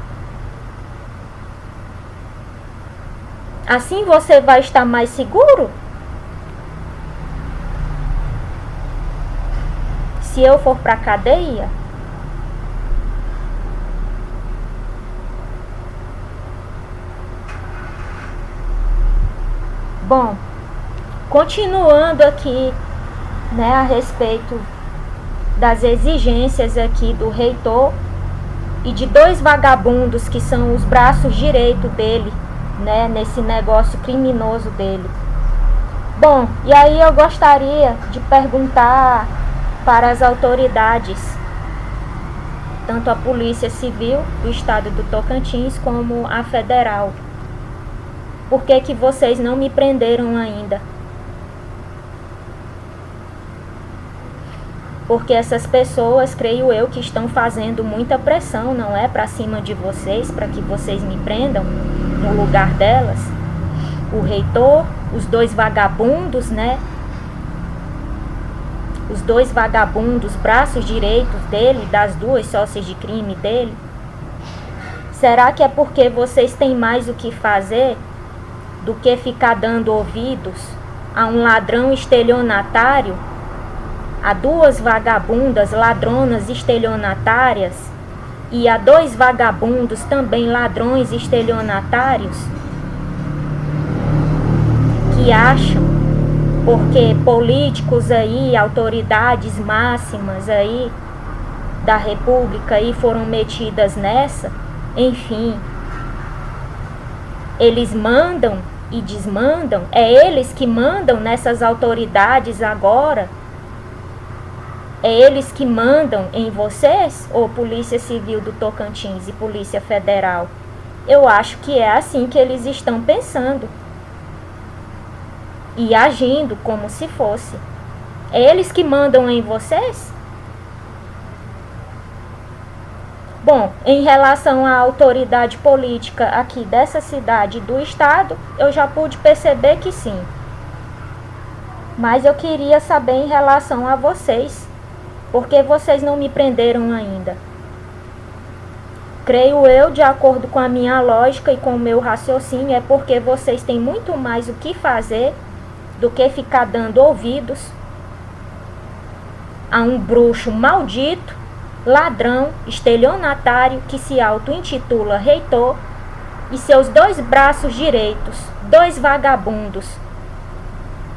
Assim você vai estar mais seguro? Se eu for para a cadeia? Bom, continuando aqui, né, a respeito das exigências aqui do reitor e de dois vagabundos que são os braços direitos dele, né, nesse negócio criminoso dele. Bom, e aí eu gostaria de perguntar para as autoridades, tanto a Polícia Civil do Estado do Tocantins como a Federal, por que vocês não me prenderam ainda? Porque essas pessoas, creio eu, que estão fazendo muita pressão, não é? Para cima de vocês, para que vocês me prendam no lugar delas. O reitor, os dois vagabundos, né? Os dois vagabundos, braços direitos dele, das duas sócias de crime dele. Será que é porque vocês têm mais o que fazer do que ficar dando ouvidos a um ladrão estelionatário? A duas vagabundas ladronas estelionatárias e a dois vagabundos também ladrões estelionatários que acham, porque políticos aí, autoridades máximas aí da República aí foram metidas nessa, enfim, eles mandam e desmandam, é eles que mandam nessas autoridades agora. É eles que mandam em vocês, ou Polícia Civil do Tocantins e Polícia Federal? Eu acho que é assim que eles estão pensando e agindo como se fosse. É eles que mandam em vocês? Bom, em relação à autoridade política aqui dessa cidade e do estado, eu já pude perceber que sim. Mas eu queria saber em relação a vocês. Por que vocês não me prenderam ainda? Creio eu, de acordo com a minha lógica e com o meu raciocínio, é porque vocês têm muito mais o que fazer do que ficar dando ouvidos a um bruxo maldito, ladrão, estelionatário que se auto-intitula reitor e seus dois braços direitos, dois vagabundos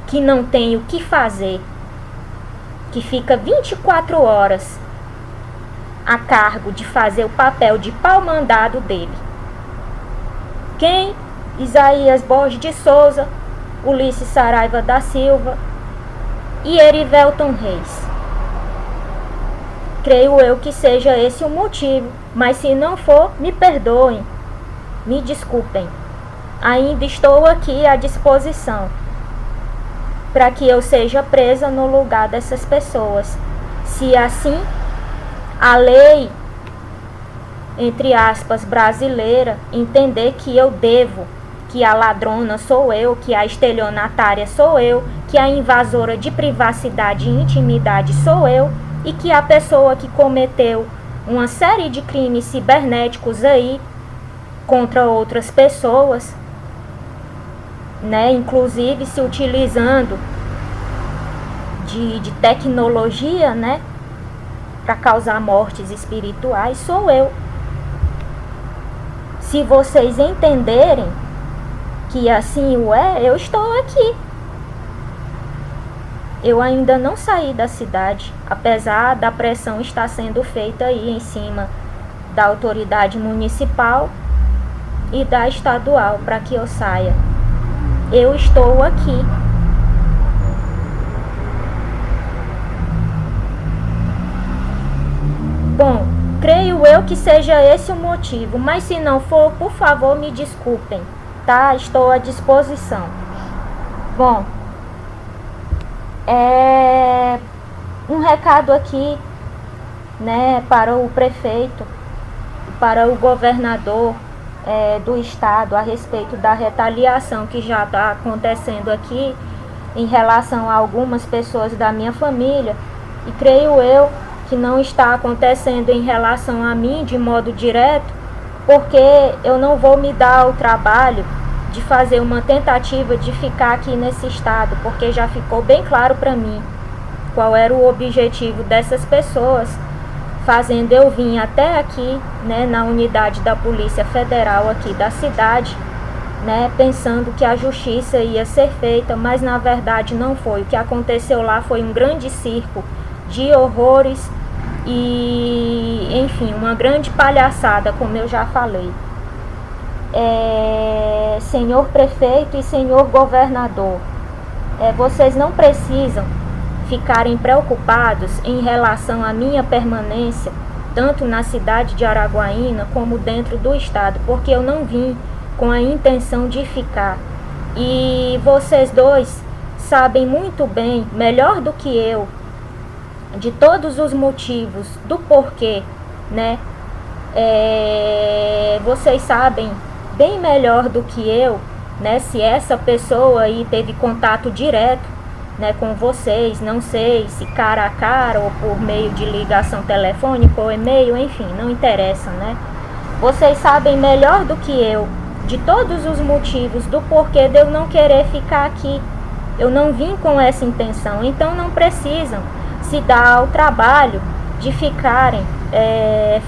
que não têm o que fazer, que fica 24 horas a cargo de fazer o papel de pau-mandado dele. Quem? Isaías Borges de Souza, Ulisses Saraiva da Silva e Erivelton Reis. Creio eu que seja esse o motivo, mas se não for, me perdoem, me desculpem. Ainda estou aqui à disposição para que eu seja presa no lugar dessas pessoas. Se assim a lei, entre aspas, brasileira, entender que eu devo, que a ladrona sou eu, que a estelionatária sou eu, que a invasora de privacidade e intimidade sou eu, e que a pessoa que cometeu uma série de crimes cibernéticos aí contra outras pessoas, né, inclusive se utilizando de tecnologia, né, para causar mortes espirituais, sou eu. Se vocês entenderem que assim o é, eu estou aqui. Eu ainda não saí da cidade, apesar da pressão estar sendo feita aí em cima da autoridade municipal e da estadual para que eu saia. Eu estou aqui. Bom, creio eu que seja esse o motivo, mas se não for, por favor, me desculpem, tá? Estou à disposição. Bom, um recado aqui, né, para o prefeito, para o governador do estado a respeito da retaliação que já está acontecendo aqui em relação a algumas pessoas da minha família, e creio eu que não está acontecendo em relação a mim de modo direto, porque eu não vou me dar o trabalho de fazer uma tentativa de ficar aqui nesse estado, porque já ficou bem claro para mim qual era o objetivo dessas pessoas, fazendo eu vir até aqui, né, na unidade da Polícia Federal aqui da cidade, né, pensando que a justiça ia ser feita, mas na verdade não foi. O que aconteceu lá foi um grande circo de horrores e, enfim, uma grande palhaçada, como eu já falei. Senhor prefeito e senhor governador, vocês não precisam ficarem preocupados em relação à minha permanência, tanto na cidade de Araguaína como dentro do estado, porque eu não vim com a intenção de ficar. E vocês dois sabem muito bem, melhor do que eu, de todos os motivos do porquê, né? Vocês sabem bem melhor do que eu, né? Se essa pessoa aí teve contato direto, né, com vocês, não sei se cara a cara ou por meio de ligação telefônica ou e-mail, enfim, não interessa, né? Vocês sabem melhor do que eu de todos os motivos do porquê de eu não querer ficar aqui. Eu não vim com essa intenção, então não precisam se dar ao trabalho de ficarem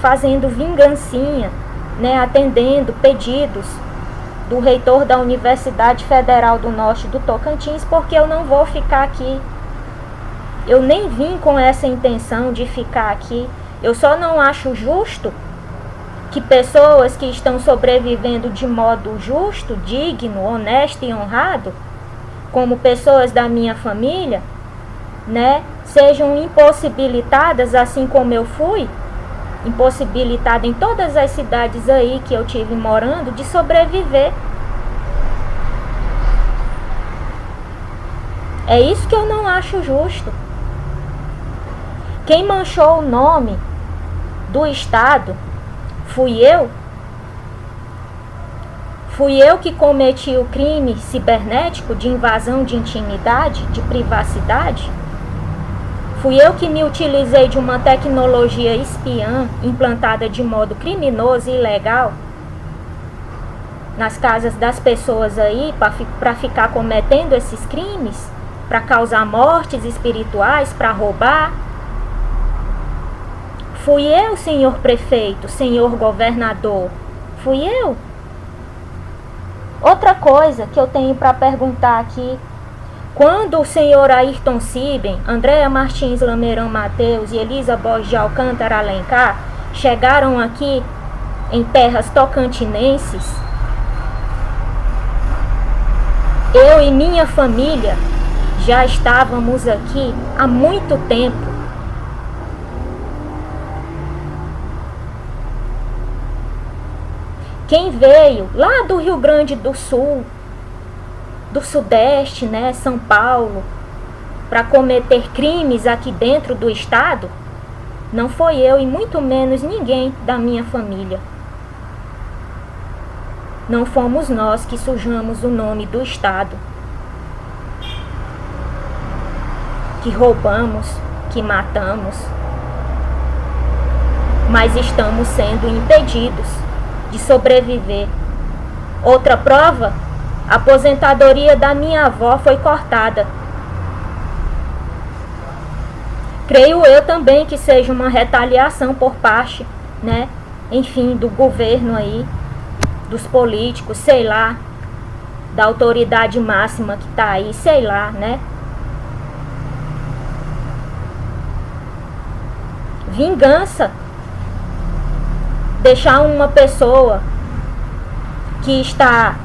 fazendo vingancinha, né, atendendo pedidos do reitor da Universidade Federal do Norte do Tocantins, porque eu não vou ficar aqui. Eu nem vim com essa intenção de ficar aqui. Eu só não acho justo que pessoas que estão sobrevivendo de modo justo, digno, honesto e honrado, como pessoas da minha família, né, sejam impossibilitadas, assim como eu fui impossibilitada em todas as cidades aí que eu tive morando, de sobreviver. É isso que eu não acho justo. Quem manchou o nome do estado fui eu. Fui eu que cometi o crime cibernético de invasão de intimidade, de privacidade. Fui eu que me utilizei de uma tecnologia espiã implantada de modo criminoso e ilegal nas casas das pessoas aí para ficar cometendo esses crimes, para causar mortes espirituais, para roubar. Fui eu, senhor prefeito, senhor governador. Fui eu. Outra coisa que eu tenho para perguntar aqui: quando o senhor Ayrton Siben, Andréa Martins Lameirão Mateus e Elisa Borges de Alcântara Alencar chegaram aqui em terras tocantinenses, eu e minha família já estávamos aqui há muito tempo. Quem veio lá do Rio Grande do Sul, do Sudeste, né, São Paulo, para cometer crimes aqui dentro do estado, não foi eu e muito menos ninguém da minha família. Não fomos nós que sujamos o nome do estado, que roubamos, que matamos, mas estamos sendo impedidos de sobreviver. Outra prova: a aposentadoria da minha avó foi cortada. Creio eu também que seja uma retaliação por parte, né, enfim, do governo aí, dos políticos, sei lá, da autoridade máxima que está aí, sei lá, né? vingança, deixar uma pessoa que está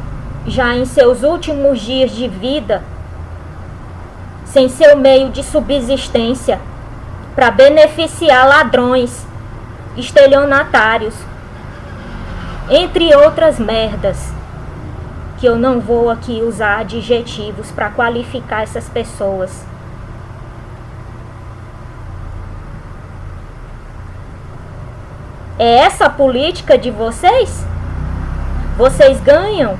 já em seus últimos dias de vida, sem seu meio de subsistência, para beneficiar ladrões, estelionatários, entre outras merdas, que eu não vou aqui usar adjetivos para qualificar essas pessoas. É essa a política de vocês? Vocês ganham,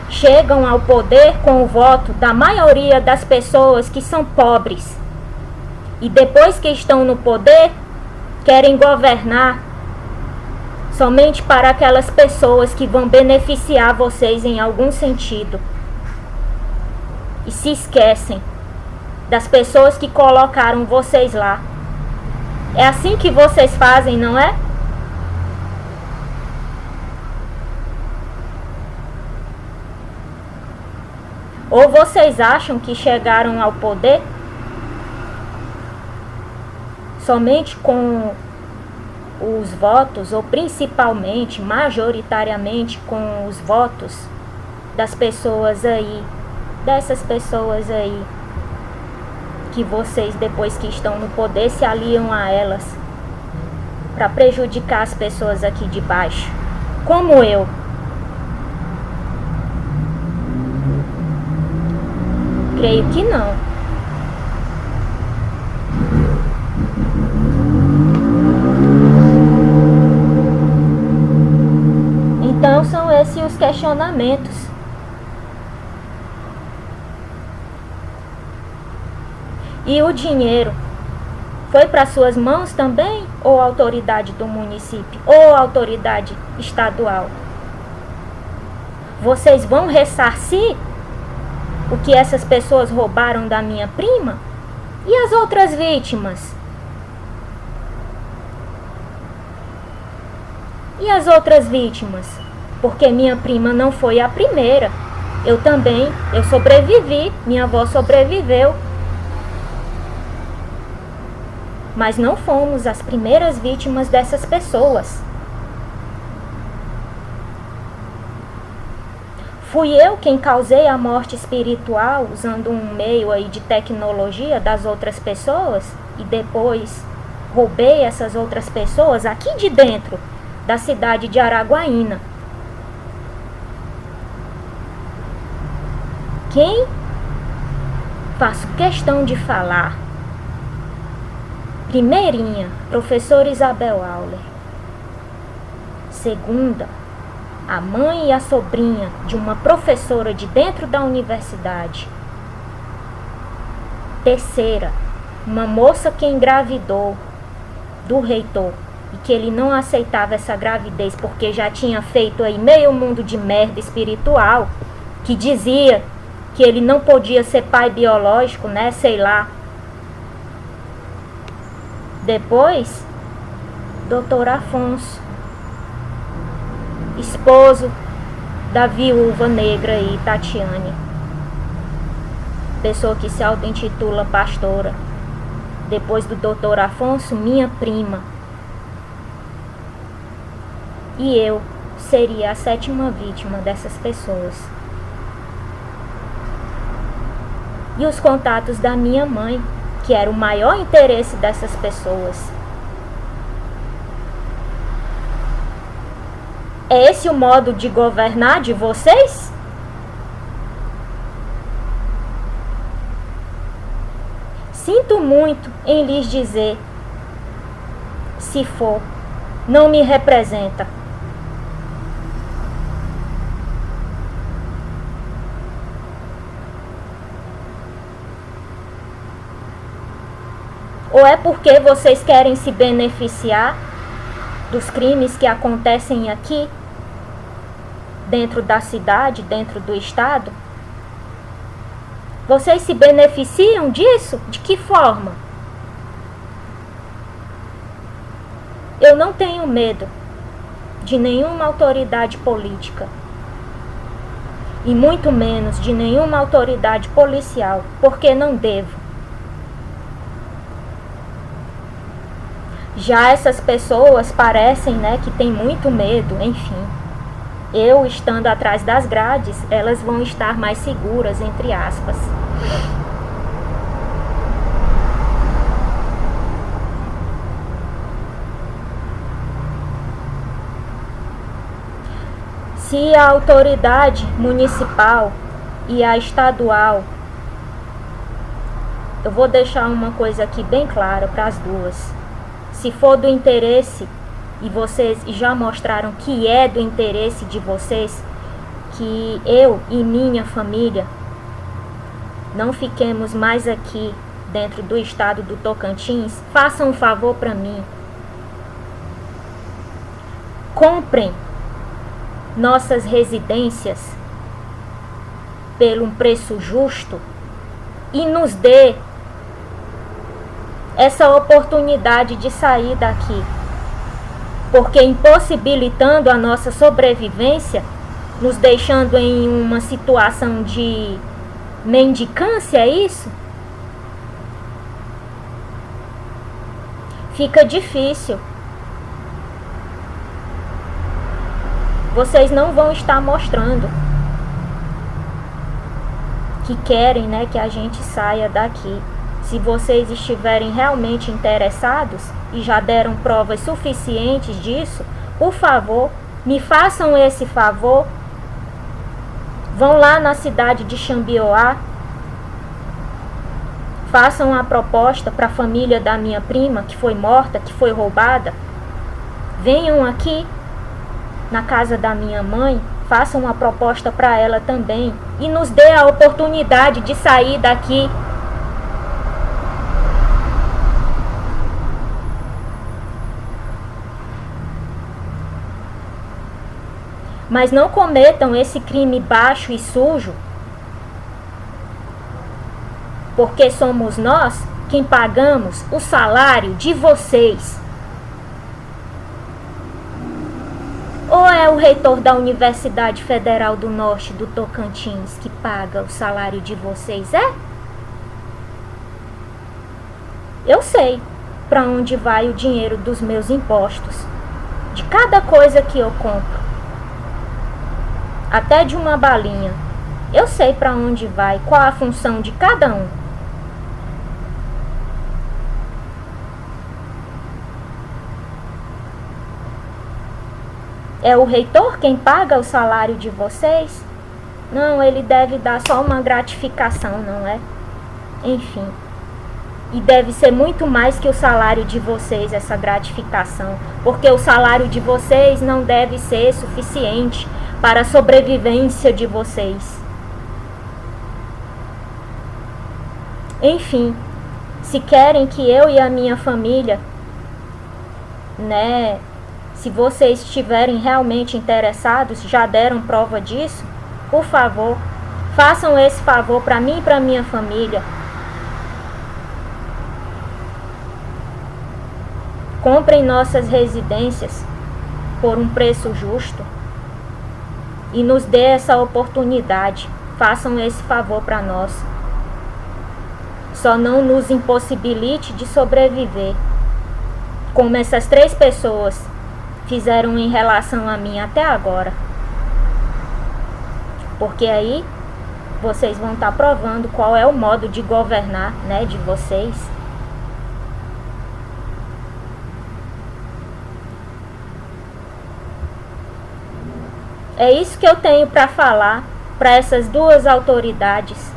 chegam ao poder com o voto da maioria das pessoas que são pobres. E depois que estão no poder, querem governar somente para aquelas pessoas que vão beneficiar vocês em algum sentido. E se esquecem das pessoas que colocaram vocês lá. É assim que vocês fazem, não é? Ou vocês acham que chegaram ao poder somente com os votos, ou principalmente, majoritariamente, com os votos das pessoas aí, dessas pessoas aí, que vocês, depois que estão no poder, se aliam a elas para prejudicar as pessoas aqui de baixo, como eu. Creio que não. Então são esses os questionamentos. E o dinheiro foi para suas mãos também? Ou autoridade do município? Ou autoridade estadual? Vocês vão ressarcir o que essas pessoas roubaram da minha prima? E as outras vítimas? E as outras vítimas? Porque minha prima não foi a primeira. Eu sobrevivi, minha avó sobreviveu. Mas não fomos as primeiras vítimas dessas pessoas. Fui eu quem causei a morte espiritual usando um meio aí de tecnologia das outras pessoas e depois roubei essas outras pessoas aqui de dentro da cidade de Araguaína. Quem? Faço questão de falar. Primeirinha, professora Isabel Auler. Segunda, a mãe e a sobrinha de uma professora de dentro da universidade. Terceira, uma moça que engravidou do reitor e que ele não aceitava essa gravidez porque já tinha feito aí meio mundo de merda espiritual, que dizia que ele não podia ser pai biológico, né, sei lá. Depois, Dr. Afonso, esposo da viúva negra aí, Tatiane, pessoa que se auto-intitula pastora. Depois do Dr. Afonso, minha prima. E eu seria a 7ª vítima dessas pessoas. E os contatos da minha mãe, que era o maior interesse dessas pessoas. É esse o modo de governar de vocês? Sinto muito em lhes dizer, se for, não me representa. Ou é porque vocês querem se beneficiar dos crimes que acontecem aqui, dentro da cidade, dentro do estado? Vocês se beneficiam disso? De que forma? Eu não tenho medo de nenhuma autoridade política. E muito menos de nenhuma autoridade policial, porque não devo. Já essas pessoas parecem, né, que tem muito medo, enfim. Eu estando atrás das grades, elas vão estar mais seguras, entre aspas. Se a autoridade municipal e a estadual, eu vou deixar uma coisa aqui bem clara para as duas. Se for do interesse, e vocês já mostraram que é do interesse de vocês, que eu e minha família não fiquemos mais aqui dentro do estado do Tocantins, façam um favor para mim. Comprem nossas residências pelo um preço justo e nos dê essa oportunidade de sair daqui, porque impossibilitando a nossa sobrevivência, nos deixando em uma situação de mendicância, é isso? Fica difícil. Vocês não vão estar mostrando que querem, né, que a gente saia daqui. Se vocês estiverem realmente interessados e já deram provas suficientes disso, por favor, me façam esse favor. Vão lá na cidade de Xambioá, façam a proposta para a família da minha prima que foi morta, que foi roubada. Venham aqui na casa da minha mãe, façam uma proposta para ela também e nos dê a oportunidade de sair daqui. Mas não cometam esse crime baixo e sujo, porque somos nós quem pagamos o salário de vocês. Ou é o reitor da Universidade Federal do Norte do Tocantins que paga o salário de vocês, é? Eu sei para onde vai o dinheiro dos meus impostos, de cada coisa que eu compro. Até de uma balinha. Eu sei para onde vai, qual a função de cada um. É o reitor quem paga o salário de vocês? Não, ele deve dar só uma gratificação, não é? Enfim. E deve ser muito mais que o salário de vocês, essa gratificação. Porque o salário de vocês não deve ser suficiente para a sobrevivência de vocês. Enfim, se querem que eu e a minha família, né, se vocês estiverem realmente interessados, já deram prova disso, por favor, façam esse favor para mim e para minha família. Comprem nossas residências por um preço justo e nos dê essa oportunidade. Façam esse favor para nós. Só não nos impossibilite de sobreviver, como essas 3 pessoas fizeram em relação a mim até agora. Porque aí vocês vão estar provando qual é o modo de governar, né, de vocês. É isso que eu tenho para falar para essas 2 autoridades.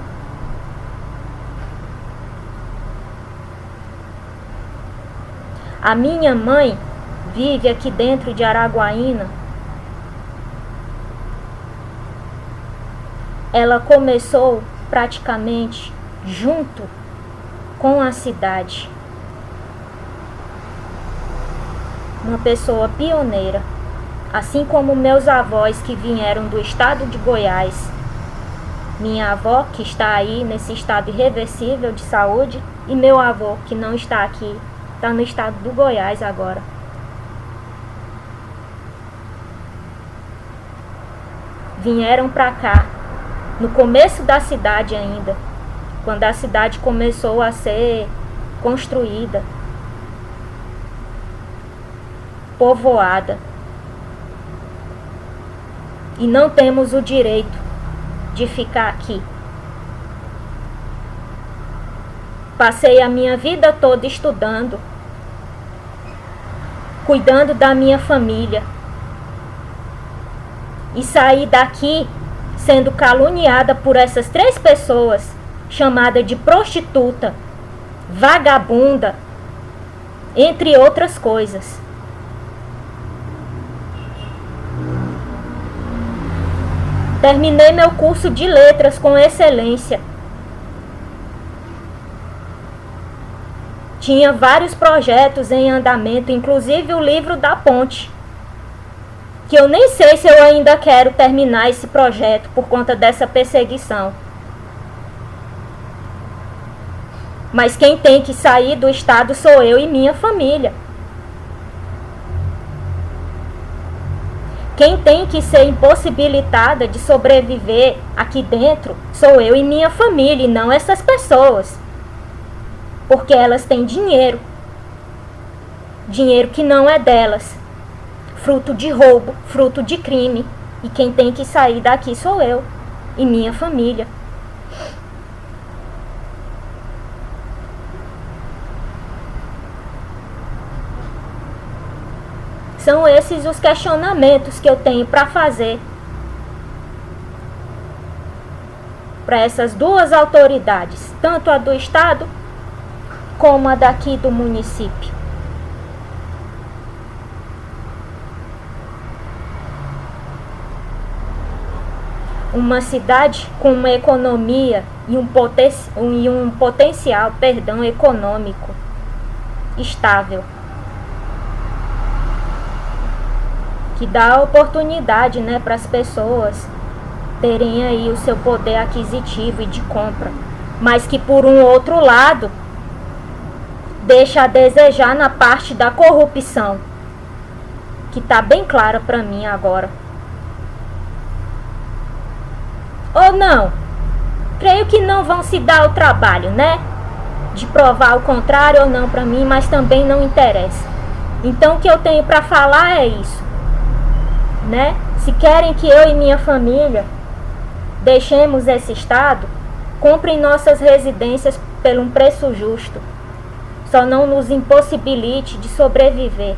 A minha mãe vive aqui dentro de Araguaína. Ela começou praticamente junto com a cidade. Uma pessoa pioneira. Assim como meus avós que vieram do estado de Goiás. Minha avó, que está aí nesse estado irreversível de saúde, e meu avô, que não está aqui, está no estado do Goiás agora. Vieram para cá, no começo da cidade ainda, quando a cidade começou a ser construída. povoada. E não temos o direito de ficar aqui. Passei a minha vida toda estudando, cuidando da minha família. E saí daqui sendo caluniada por essas 3 pessoas, chamada de prostituta, vagabunda, entre outras coisas. Terminei meu curso de letras com excelência. Tinha vários projetos em andamento, inclusive o livro da ponte, que eu nem sei se eu ainda quero terminar esse projeto por conta dessa perseguição. Mas quem tem que sair do estado sou eu e minha família. Quem tem que ser impossibilitada de sobreviver aqui dentro sou eu e minha família, e não essas pessoas. Porque elas têm dinheiro. Dinheiro que não é delas. Fruto de roubo, fruto de crime. E quem tem que sair daqui sou eu e minha família. São esses os questionamentos que eu tenho para fazer para essas 2 autoridades, tanto a do estado como a daqui do município. Uma cidade com uma economia e um potencial econômico estável, que dá oportunidade, para as pessoas terem aí o seu poder aquisitivo e de compra, mas que por um outro lado deixa a desejar na parte da corrupção, que está bem clara para mim agora. Ou não? Creio que não vão se dar o trabalho, de provar o contrário ou não para mim, mas também não interessa. Então o que eu tenho para falar é isso, Se querem que eu e minha família deixemos esse estado, comprem nossas residências por um preço justo. Só não nos impossibilite de sobreviver.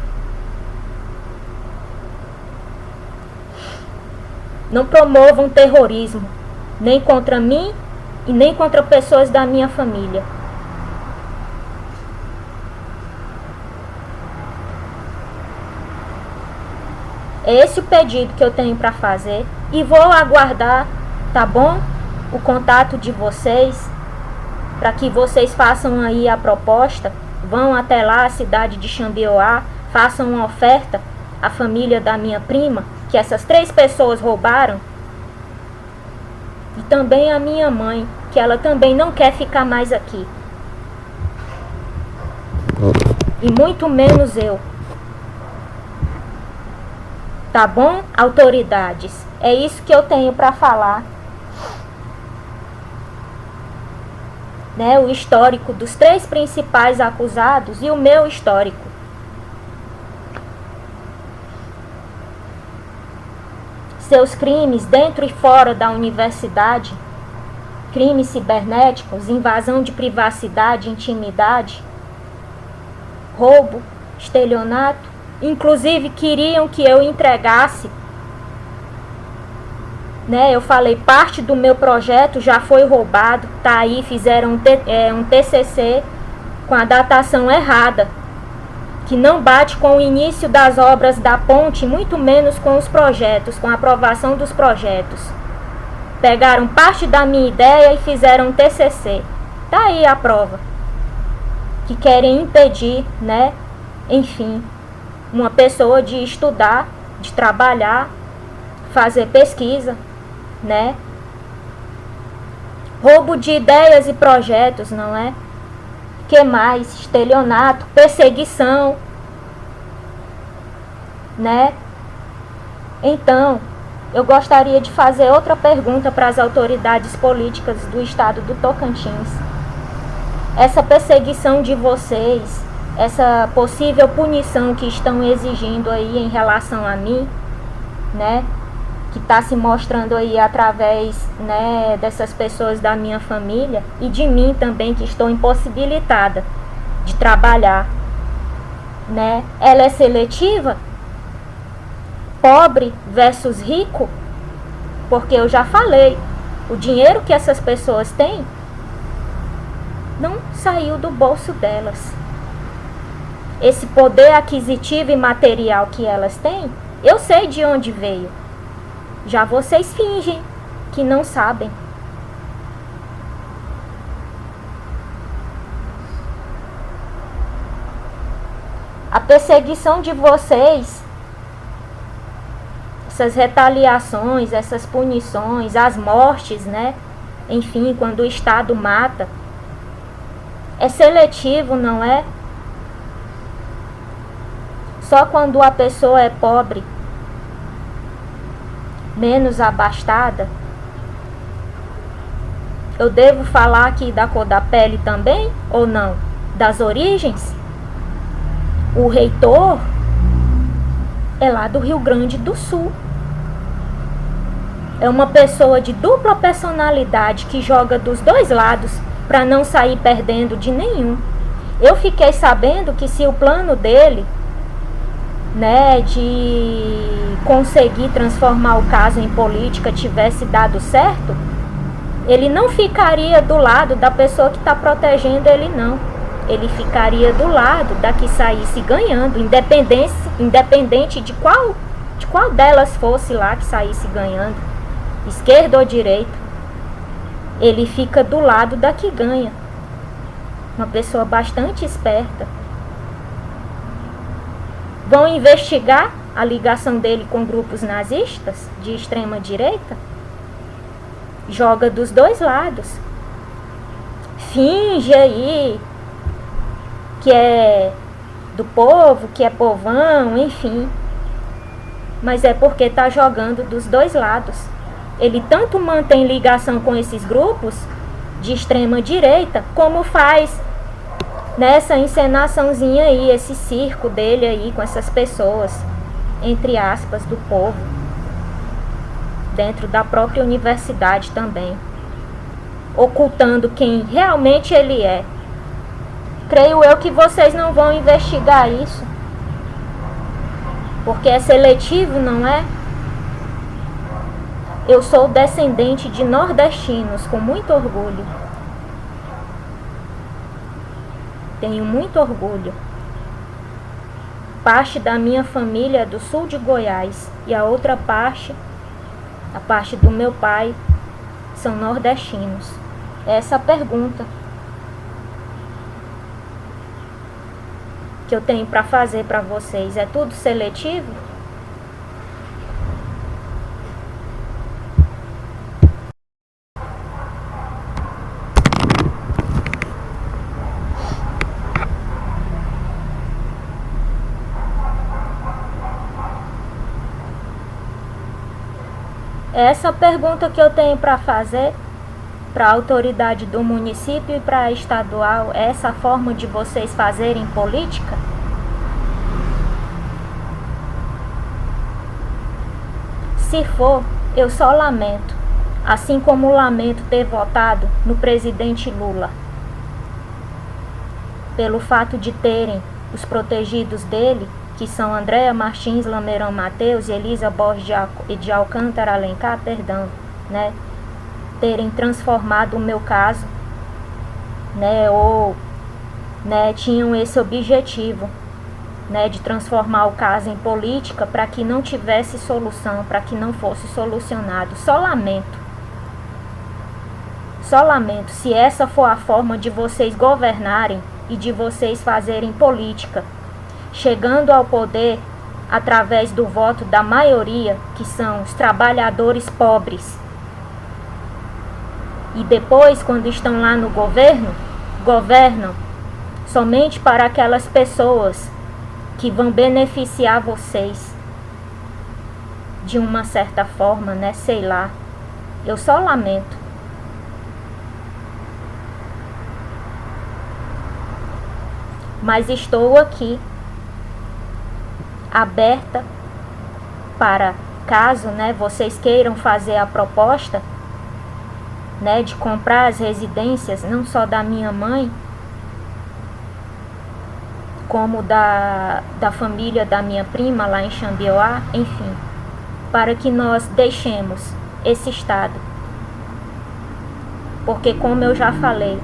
Não promovam terrorismo, nem contra mim e nem contra pessoas da minha família. É esse o pedido que eu tenho para fazer e vou aguardar, tá bom? O contato de vocês, para que vocês façam aí a proposta, vão até lá, a cidade de Xambioá, façam uma oferta à família da minha prima, que essas 3 pessoas roubaram, e também a minha mãe, que ela também não quer ficar mais aqui. E muito menos eu. Tá bom, autoridades? É isso que eu tenho para falar. O histórico dos 3 principais acusados e o meu histórico. Seus crimes dentro e fora da universidade, crimes cibernéticos, invasão de privacidade, intimidade, roubo, estelionato, inclusive queriam que eu entregasse, eu falei, parte do meu projeto já foi roubado, tá aí, fizeram um TCC com a datação errada, que não bate com o início das obras da ponte, muito menos com os projetos, com a aprovação dos projetos. Pegaram parte da minha ideia e fizeram um TCC. Tá aí a prova. Que querem impedir, enfim, uma pessoa de estudar, de trabalhar, fazer pesquisa, Roubo de ideias e projetos, não é? Que mais? Estelionato, perseguição, Então, eu gostaria de fazer outra pergunta para as autoridades políticas do estado do Tocantins. Essa perseguição de vocês essa possível punição que estão exigindo aí em relação a mim, né, que está se mostrando aí através, né, dessas pessoas da minha família e de mim também, que estou impossibilitada de trabalhar, né? Ela é seletiva? Pobre versus rico? Porque eu já falei, o dinheiro que essas pessoas têm não saiu do bolso delas. Esse poder aquisitivo e material que elas têm, eu sei de onde veio. Já vocês fingem que não sabem. A perseguição de vocês, essas retaliações, essas punições, as mortes, né? Enfim, quando o Estado mata, é seletivo, não é? Só quando a pessoa é pobre, menos abastada. Eu devo falar aqui da cor da pele também, ou não? Das origens? O reitor é lá do Rio Grande do Sul. É uma pessoa de dupla personalidade que joga dos dois lados para não sair perdendo de nenhum. Eu fiquei sabendo que se o plano dele, né, de conseguir transformar o caso em política tivesse dado certo, ele não ficaria do lado da pessoa que está protegendo ele, não. Ele ficaria do lado da que saísse ganhando, independente de qual delas fosse lá que saísse ganhando, esquerda ou direita. Ele fica do lado da que ganha. Uma pessoa bastante esperta. Vão investigar a ligação dele com grupos nazistas de extrema direita? Joga dos dois lados. Finge aí que é do povo, que é povão, enfim. Mas é porque está jogando dos dois lados. Ele tanto mantém ligação com esses grupos de extrema direita, como faz nessa encenaçãozinha aí, esse circo dele aí com essas pessoas, entre aspas, do povo, dentro da própria universidade também, ocultando quem realmente ele é. Creio eu que vocês não vão investigar isso, porque é seletivo, não é? Eu sou descendente de nordestinos, com muito orgulho. Tenho muito orgulho. Parte da minha família é do sul de Goiás e a outra parte, a parte do meu pai, são nordestinos. Essa é a pergunta que eu tenho para fazer para vocês. É tudo seletivo? Essa é a pergunta que eu tenho para fazer para a autoridade do município e para a estadual. É essa a forma de vocês fazerem política? Se for, eu só lamento, assim como lamento ter votado no presidente Lula, pelo fato de terem os protegidos dele, que são Andréa Martins, Lameirão Mateus e Elisa Borges de Alcântara Alencar, né, terem transformado o meu caso, né, ou, né, tinham esse objetivo, né, de transformar o caso em política para que não tivesse solução, para que não fosse solucionado. Só lamento. Só lamento se essa for a forma de vocês governarem e de vocês fazerem política, chegando ao poder através do voto da maioria, que são os trabalhadores pobres. E depois, quando estão lá no governo, governam somente para aquelas pessoas que vão beneficiar vocês de uma certa forma, né? Sei lá. Eu só lamento. mas estou aqui aberta para caso, né, vocês queiram fazer a proposta, né, de comprar as residências, não só da minha mãe, como da família da minha prima lá em Xambioá, enfim, para que nós deixemos esse estado. Porque, como eu já falei,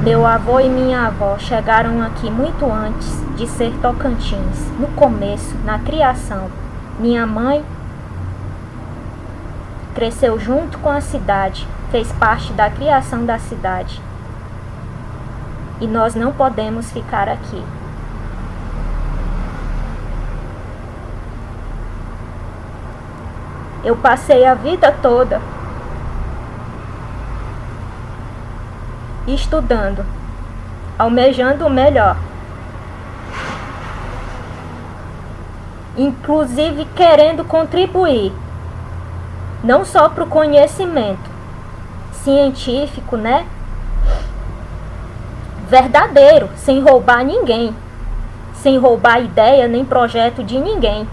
meu avô e minha avó chegaram aqui muito antes de ser Tocantins, no começo, na criação. Minha mãe cresceu junto com a cidade, fez parte da criação da cidade. E nós não podemos ficar aqui. Eu passei a vida toda estudando, almejando o melhor, inclusive querendo contribuir, não só para o conhecimento científico, né? Verdadeiro, sem roubar ninguém, sem roubar ideia nem projeto de ninguém.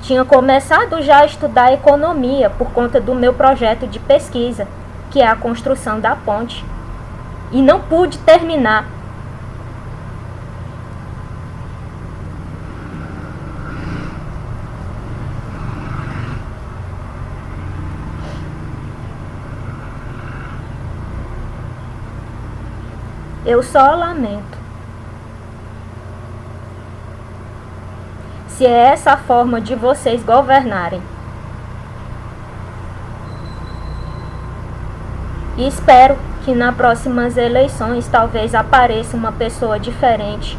Tinha começado já a estudar economia por conta do meu projeto de pesquisa, que é a construção da ponte, e não pude terminar. Eu só lamento. Se é essa a forma de vocês governarem. E espero que nas próximas eleições talvez apareça uma pessoa diferente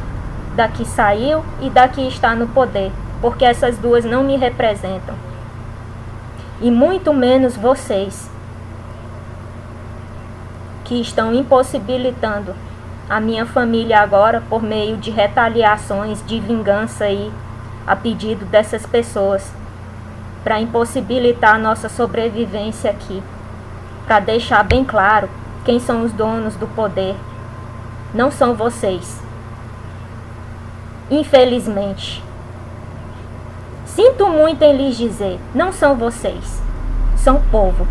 da que saiu e da que está no poder, porque essas duas não me representam. E muito menos vocês, que estão impossibilitando a minha família agora por meio de retaliações, de vingança aí, a pedido dessas pessoas, para impossibilitar a nossa sobrevivência aqui, para deixar bem claro quem são os donos do poder. Não são vocês. Infelizmente. Sinto muito em lhes dizer, não são vocês. São o povo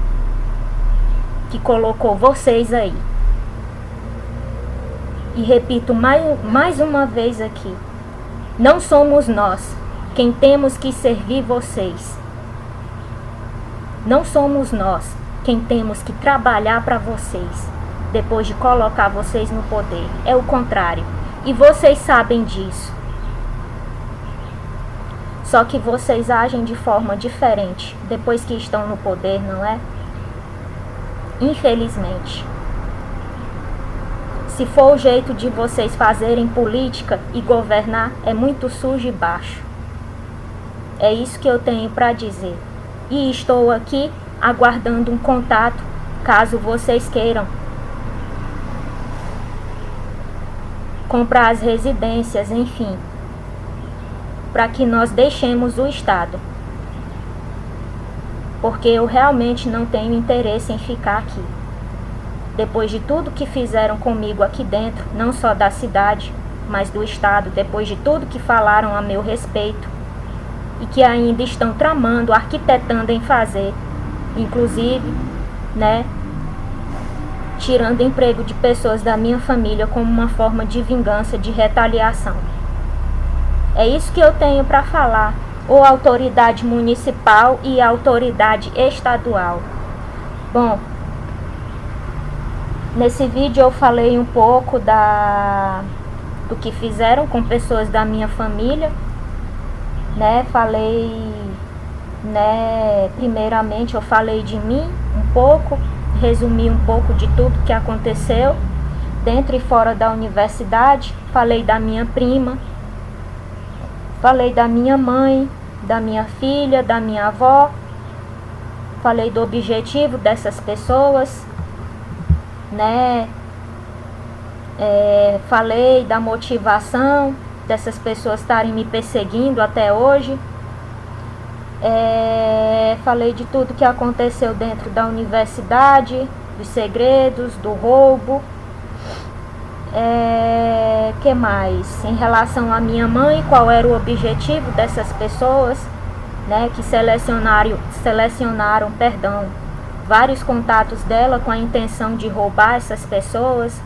que colocou vocês aí. E repito mais uma vez aqui, não somos nós quem temos que servir vocês. Não somos nós quem temos que trabalhar para vocês, depois de colocar vocês no poder. É o contrário. E vocês sabem disso. Só que vocês agem de forma diferente depois que estão no poder, não é? Infelizmente. Se for o jeito de vocês fazerem política e governar, é muito sujo e baixo. É isso que eu tenho para dizer. E estou aqui aguardando um contato, caso vocês queiram comprar as residências, enfim, para que nós deixemos o estado. Porque eu realmente não tenho interesse em ficar aqui. Depois de tudo que fizeram comigo aqui dentro, não só da cidade, mas do estado, depois de tudo que falaram a meu respeito e que ainda estão tramando, arquitetando em fazer, inclusive, né, tirando emprego de pessoas da minha família como uma forma de vingança, de retaliação. É isso que eu tenho para falar, ou autoridade municipal e autoridade estadual. Bom, nesse vídeo eu falei um pouco do que fizeram com pessoas da minha família, né? Primeiramente eu falei de mim um pouco, resumi um pouco de tudo que aconteceu dentro e fora da universidade, falei da minha prima, falei da minha mãe, da minha filha, da minha avó, falei do objetivo dessas pessoas, né? Falei da motivação dessas pessoas estarem me perseguindo até hoje. Falei de tudo que aconteceu dentro da universidade, dos segredos, do roubo, Que mais? Em relação à minha mãe, qual era o objetivo dessas pessoas, né, que selecionaram, vários contatos dela com a intenção de roubar essas pessoas,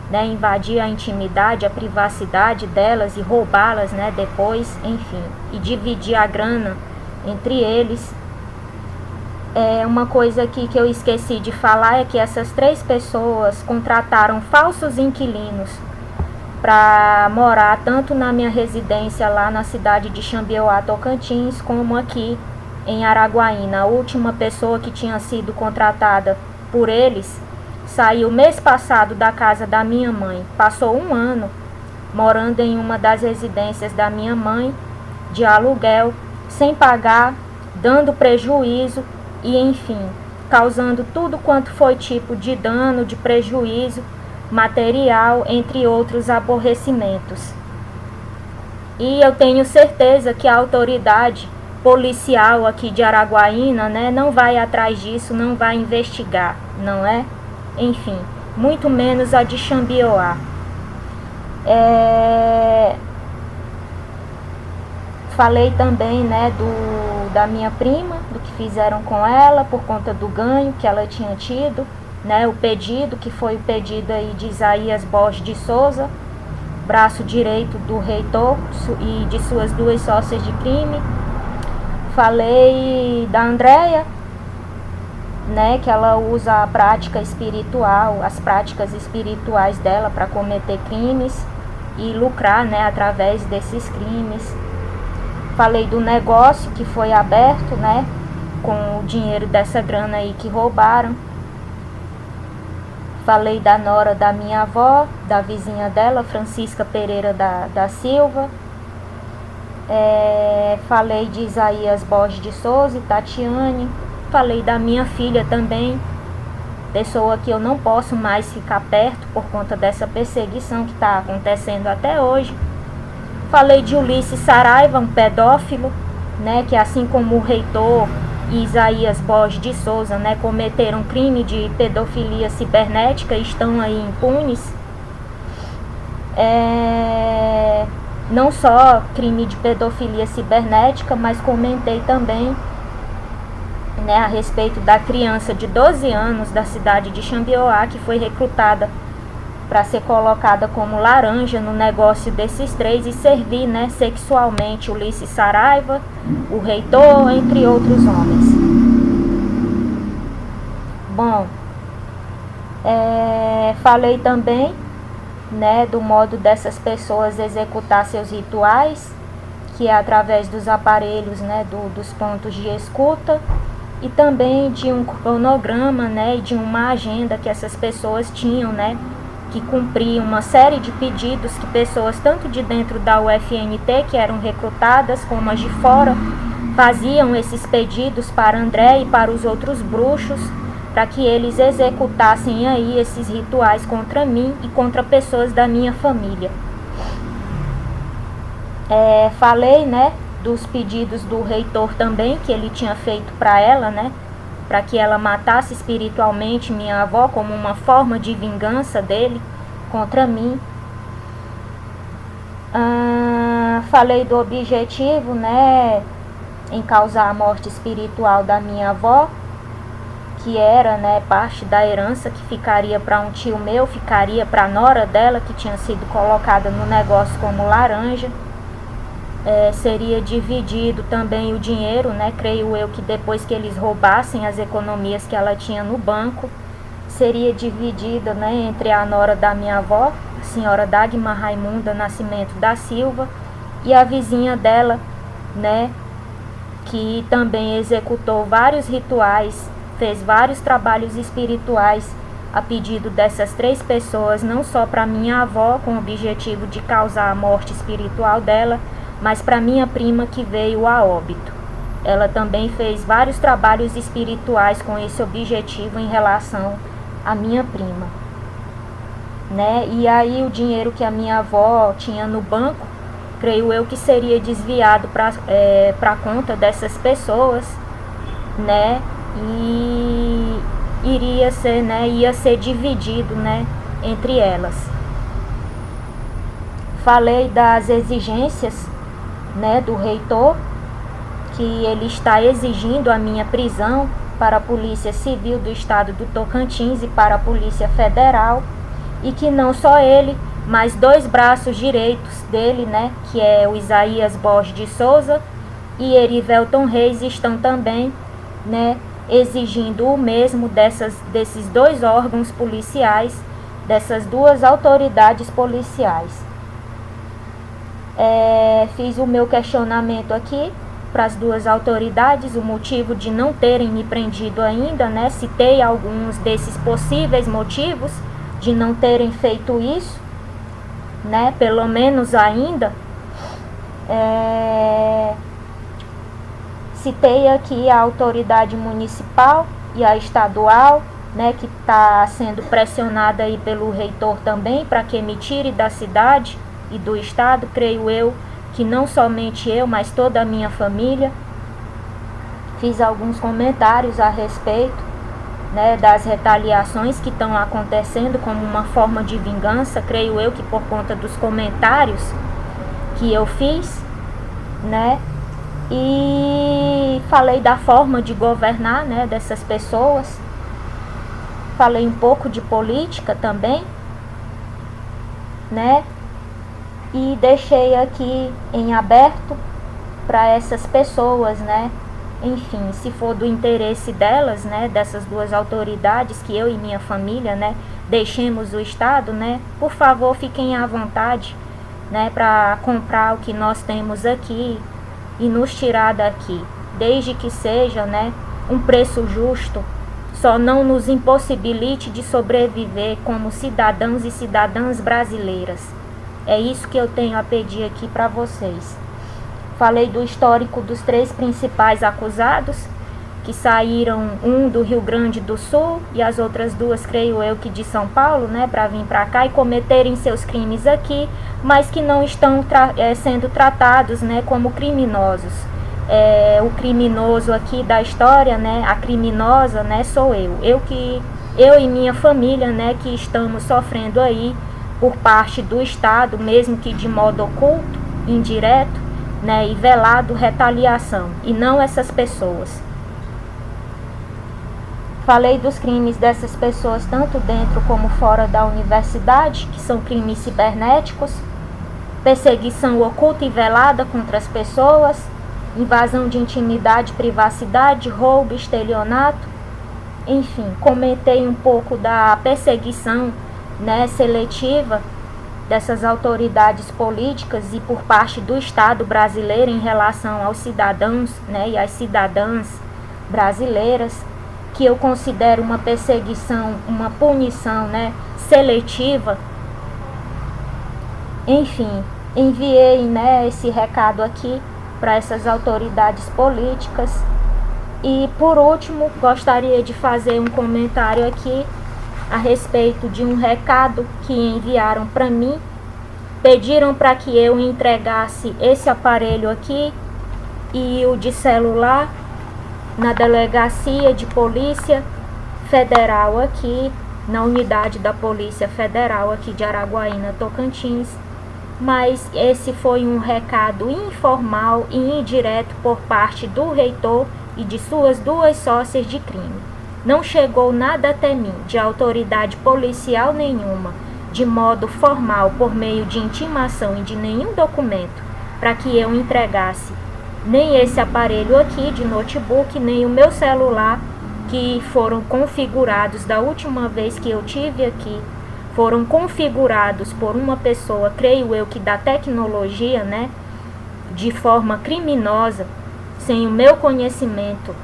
né, invadir a intimidade, a privacidade delas e roubá-las, né, depois, enfim, e dividir a grana entre eles. Uma coisa aqui que eu esqueci de falar é que essas 3 pessoas contrataram falsos inquilinos para morar tanto na minha residência lá na cidade de Xambioá, Tocantins, como aqui em Araguaína. A última pessoa que tinha sido contratada por eles saiu mês passado da casa da minha mãe. Passou 1 ano morando em uma das residências da minha mãe, de aluguel, sem pagar, dando prejuízo e, enfim, causando tudo quanto foi tipo de dano, de prejuízo material, entre outros aborrecimentos. E eu tenho certeza que a autoridade policial aqui de Araguaína, né, não vai atrás disso, não vai investigar, não é? Enfim, muito menos a de Xambioá. Falei também, né, da minha prima, do que fizeram com ela por conta do ganho que ela tinha tido, né, o pedido, que foi o pedido aí de Isaías Borges de Souza, braço direito do reitor e de suas 2 sócias de crime. Falei da Andréia, né, que ela usa a prática espiritual, as práticas espirituais dela para cometer crimes e lucrar, né, através desses crimes. Falei do negócio que foi aberto, né, com o dinheiro dessa grana aí que roubaram. Falei da nora da minha avó, da vizinha dela, Francisca Pereira da Silva. Falei de Isaías Borges de Souza e Tatiane. Falei da minha filha também, pessoa que eu não posso mais ficar perto por conta dessa perseguição que está acontecendo até hoje. Falei de Ulisses Saraiva, um pedófilo, né, que assim como o reitor e Isaías Borges de Souza, né, cometeram crime de pedofilia cibernética e estão aí impunes. Não só crime de pedofilia cibernética, mas comentei também, né, a respeito da criança de 12 anos da cidade de Xambioá, que foi recrutada para ser colocada como laranja no negócio desses 3 e servir, né, sexualmente Ulisses Saraiva, o reitor, entre outros homens. Bom, falei também, né, do modo dessas pessoas executar seus rituais, que é através dos aparelhos, né, dos pontos de escuta, e também de um cronograma, né, e de uma agenda que essas pessoas tinham, né, que cumprir uma série de pedidos que pessoas tanto de dentro da UFNT, que eram recrutadas, como as de fora, faziam esses pedidos para André e para os outros bruxos, para que eles executassem aí esses rituais contra mim e contra pessoas da minha família. Falei, né, dos pedidos do reitor também, que ele tinha feito para ela, né, para que ela matasse espiritualmente minha avó como uma forma de vingança dele contra mim. Falei do objetivo, né, em causar a morte espiritual da minha avó, que era, né, parte da herança que ficaria para um tio meu, ficaria para a nora dela, que tinha sido colocada no negócio como laranja. Seria dividido também o dinheiro, né, creio eu que depois que eles roubassem as economias que ela tinha no banco, seria dividida, né, entre a nora da minha avó, a senhora Dagmar Raimunda Nascimento da Silva, e a vizinha dela, né, que também executou vários rituais, fez vários trabalhos espirituais a pedido dessas 3 pessoas, não só para minha avó, com o objetivo de causar a morte espiritual dela, mas para minha prima que veio a óbito. Ela também fez vários trabalhos espirituais com esse objetivo em relação à minha prima, né? E aí o dinheiro que a minha avó tinha no banco, creio eu que seria desviado para a conta dessas pessoas, né? E iria ser, né, ia ser dividido, né, entre elas. Falei das exigências, né, do reitor, que ele está exigindo a minha prisão para a Polícia Civil do Estado do Tocantins e para a Polícia Federal, e que não só ele, mas 2 braços direitos dele, né, que é o Isaías Borges de Souza e Erivelton Reis, estão também, né, exigindo o mesmo desses 2 órgãos policiais, dessas 2 autoridades policiais. Fiz o meu questionamento aqui para as 2 autoridades, o motivo de não terem me prendido ainda, né? Citei alguns desses possíveis motivos de não terem feito isso, né? Pelo menos ainda. Citei aqui a autoridade municipal e a estadual, né? Que está sendo pressionada aí pelo reitor também para que me tire da cidade e do estado, creio eu, que não somente eu, mas toda a minha família. Fiz alguns comentários a respeito, né, das retaliações que estão acontecendo como uma forma de vingança, creio eu que por conta dos comentários que eu fiz, né, e falei da forma de governar, né, dessas pessoas. Falei um pouco de política também, né, e deixei aqui em aberto para essas pessoas, né, enfim, se for do interesse delas, né, dessas 2 autoridades, que eu e minha família, né, deixemos o estado, né, por favor, fiquem à vontade, né, para comprar o que nós temos aqui e nos tirar daqui, desde que seja, né, um preço justo, só não nos impossibilite de sobreviver como cidadãos e cidadãs brasileiras. É isso que eu tenho a pedir aqui para vocês. Falei do histórico dos 3 principais acusados, que saíram, um do Rio Grande do Sul e as outras 2, creio eu, que de São Paulo, né, para vir para cá e cometerem seus crimes aqui, mas que não estão sendo tratados, né, como criminosos. O criminoso aqui da história, né, a criminosa, né, sou eu. Eu e minha família, né, que estamos sofrendo aí por parte do Estado, mesmo que de modo oculto, indireto, né, e velado, retaliação, e não essas pessoas. Falei dos crimes dessas pessoas tanto dentro como fora da universidade, que são crimes cibernéticos, perseguição oculta e velada contra as pessoas, invasão de intimidade, privacidade, roubo, estelionato. Enfim, comentei um pouco da perseguição, né, seletiva dessas autoridades políticas e por parte do Estado brasileiro em relação aos cidadãos, né, e às cidadãs brasileiras, que eu considero uma perseguição, uma punição, né, seletiva. Enfim, enviei, né, esse recado aqui para essas autoridades políticas. E por último, gostaria de fazer um comentário aqui a respeito de um recado que enviaram para mim. Pediram para que eu entregasse esse aparelho aqui e o de celular na Delegacia de Polícia Federal aqui, na unidade da Polícia Federal aqui de Araguaína, Tocantins. Mas esse foi um recado informal e indireto por parte do reitor e de suas 2 sócias de crime. Não chegou nada até mim, de autoridade policial nenhuma, de modo formal, por meio de intimação e de nenhum documento, para que eu entregasse nem esse aparelho aqui de notebook, nem o meu celular, que foram configurados da última vez que eu tive aqui, foram configurados por uma pessoa, creio eu que da tecnologia, né, de forma criminosa, sem o meu conhecimento,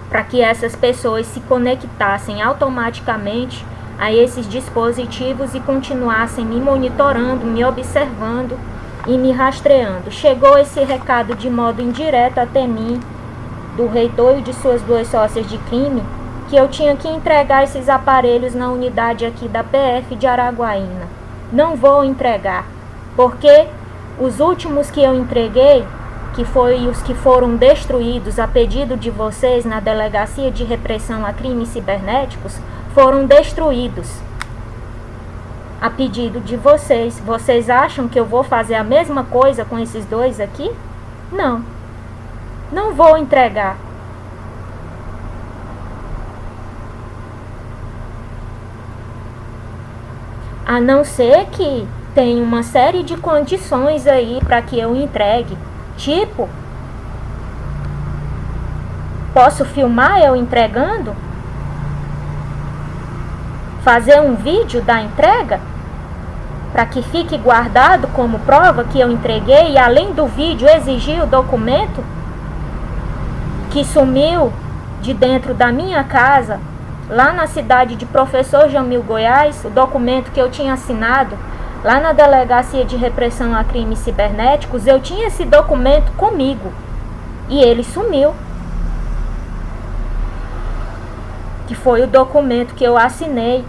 para que essas pessoas se conectassem automaticamente a esses dispositivos e continuassem me monitorando, me observando e me rastreando. Chegou esse recado de modo indireto até mim, do reitor e de suas 2 sócias de crime, que eu tinha que entregar esses aparelhos na unidade aqui da PF de Araguaína. Não vou entregar, porque os últimos que eu entreguei, que foi os que foram destruídos a pedido de vocês na Delegacia de Repressão a Crimes Cibernéticos, foram destruídos. a pedido de vocês. Vocês acham que eu vou fazer a mesma coisa com esses dois aqui? Não. Não vou entregar. A não ser que tem uma série de condições aí para que eu entregue. Tipo, posso filmar eu entregando? Fazer um vídeo da entrega? Para que fique guardado como prova que eu entreguei e além do vídeo exigir o documento que sumiu de dentro da minha casa, lá na cidade de Professor Jamil, Goiás, o documento que eu tinha assinado lá na Delegacia de Repressão a Crimes Cibernéticos, eu tinha esse documento comigo e ele sumiu. Que foi o documento que eu assinei,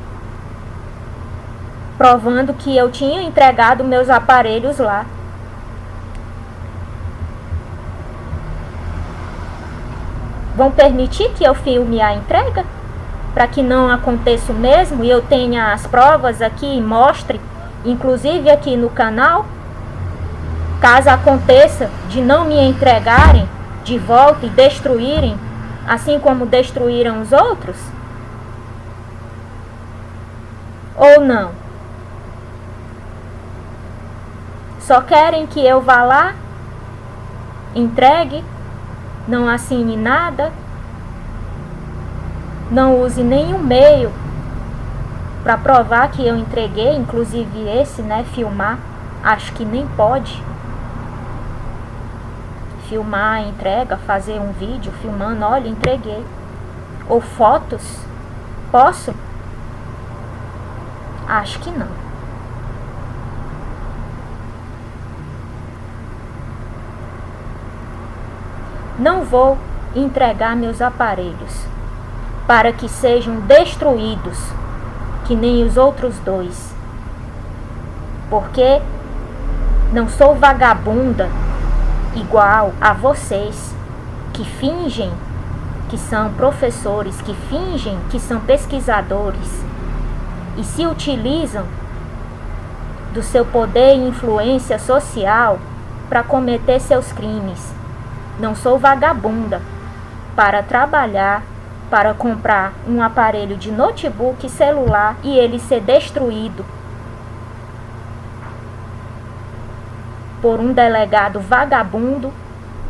provando que eu tinha entregado meus aparelhos lá. Vão permitir que eu filme a entrega? Para que não aconteça o mesmo e eu tenha as provas aqui e mostre, inclusive aqui no canal, caso aconteça de não me entregarem de volta e destruírem, assim como destruíram os outros? Ou não? Só querem que eu vá lá, entregue, não assine nada, não use nenhum meio para provar que eu entreguei, inclusive esse, né, filmar, acho que nem pode. Filmar a entrega, fazer um vídeo filmando, olha, entreguei. Ou fotos, posso? Acho que não. Não vou entregar meus aparelhos para que sejam destruídos, que nem os outros dois. Porque não sou vagabunda igual a vocês que fingem que são professores, que fingem que são pesquisadores e se utilizam do seu poder e influência social para cometer seus crimes. Não sou vagabunda para trabalhar, para comprar um aparelho de notebook, celular e ele ser destruído por um delegado vagabundo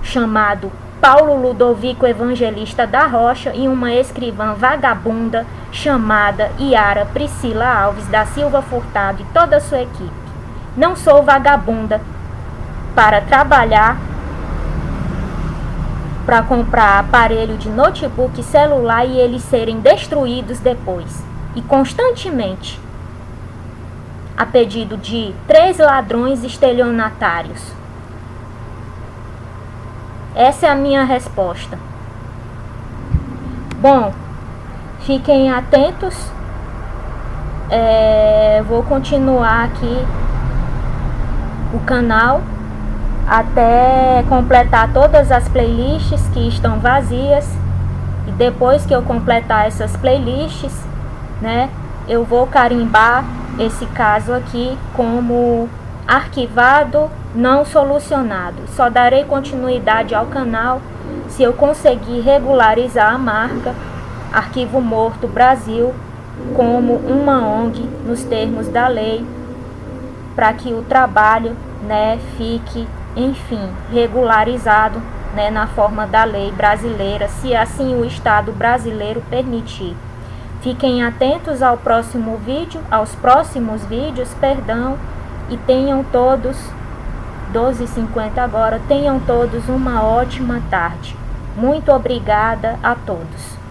chamado Paulo Ludovico Evangelista da Rocha e uma escrivã vagabunda chamada Yara Priscila Alves da Silva Furtado e toda a sua equipe. Não sou vagabunda para trabalhar, para comprar aparelho de notebook e celular e eles serem destruídos depois. E constantemente, a pedido de 3 ladrões estelionatários. Essa é a minha resposta. Bom, fiquem atentos. Vou continuar aqui o canal até completar todas as playlists que estão vazias. E depois que eu completar essas playlists, né, eu vou carimbar esse caso aqui como arquivado, não solucionado. Só darei continuidade ao canal se eu conseguir regularizar a marca Arquivo Morto Brasil como uma ONG nos termos da lei, para que o trabalho, né, fique, enfim, regularizado, né, na forma da lei brasileira, se assim o Estado brasileiro permitir. Fiquem atentos ao próximo vídeo, aos próximos vídeos, e tenham todos, 12h50 agora, tenham todos uma ótima tarde. Muito obrigada a todos.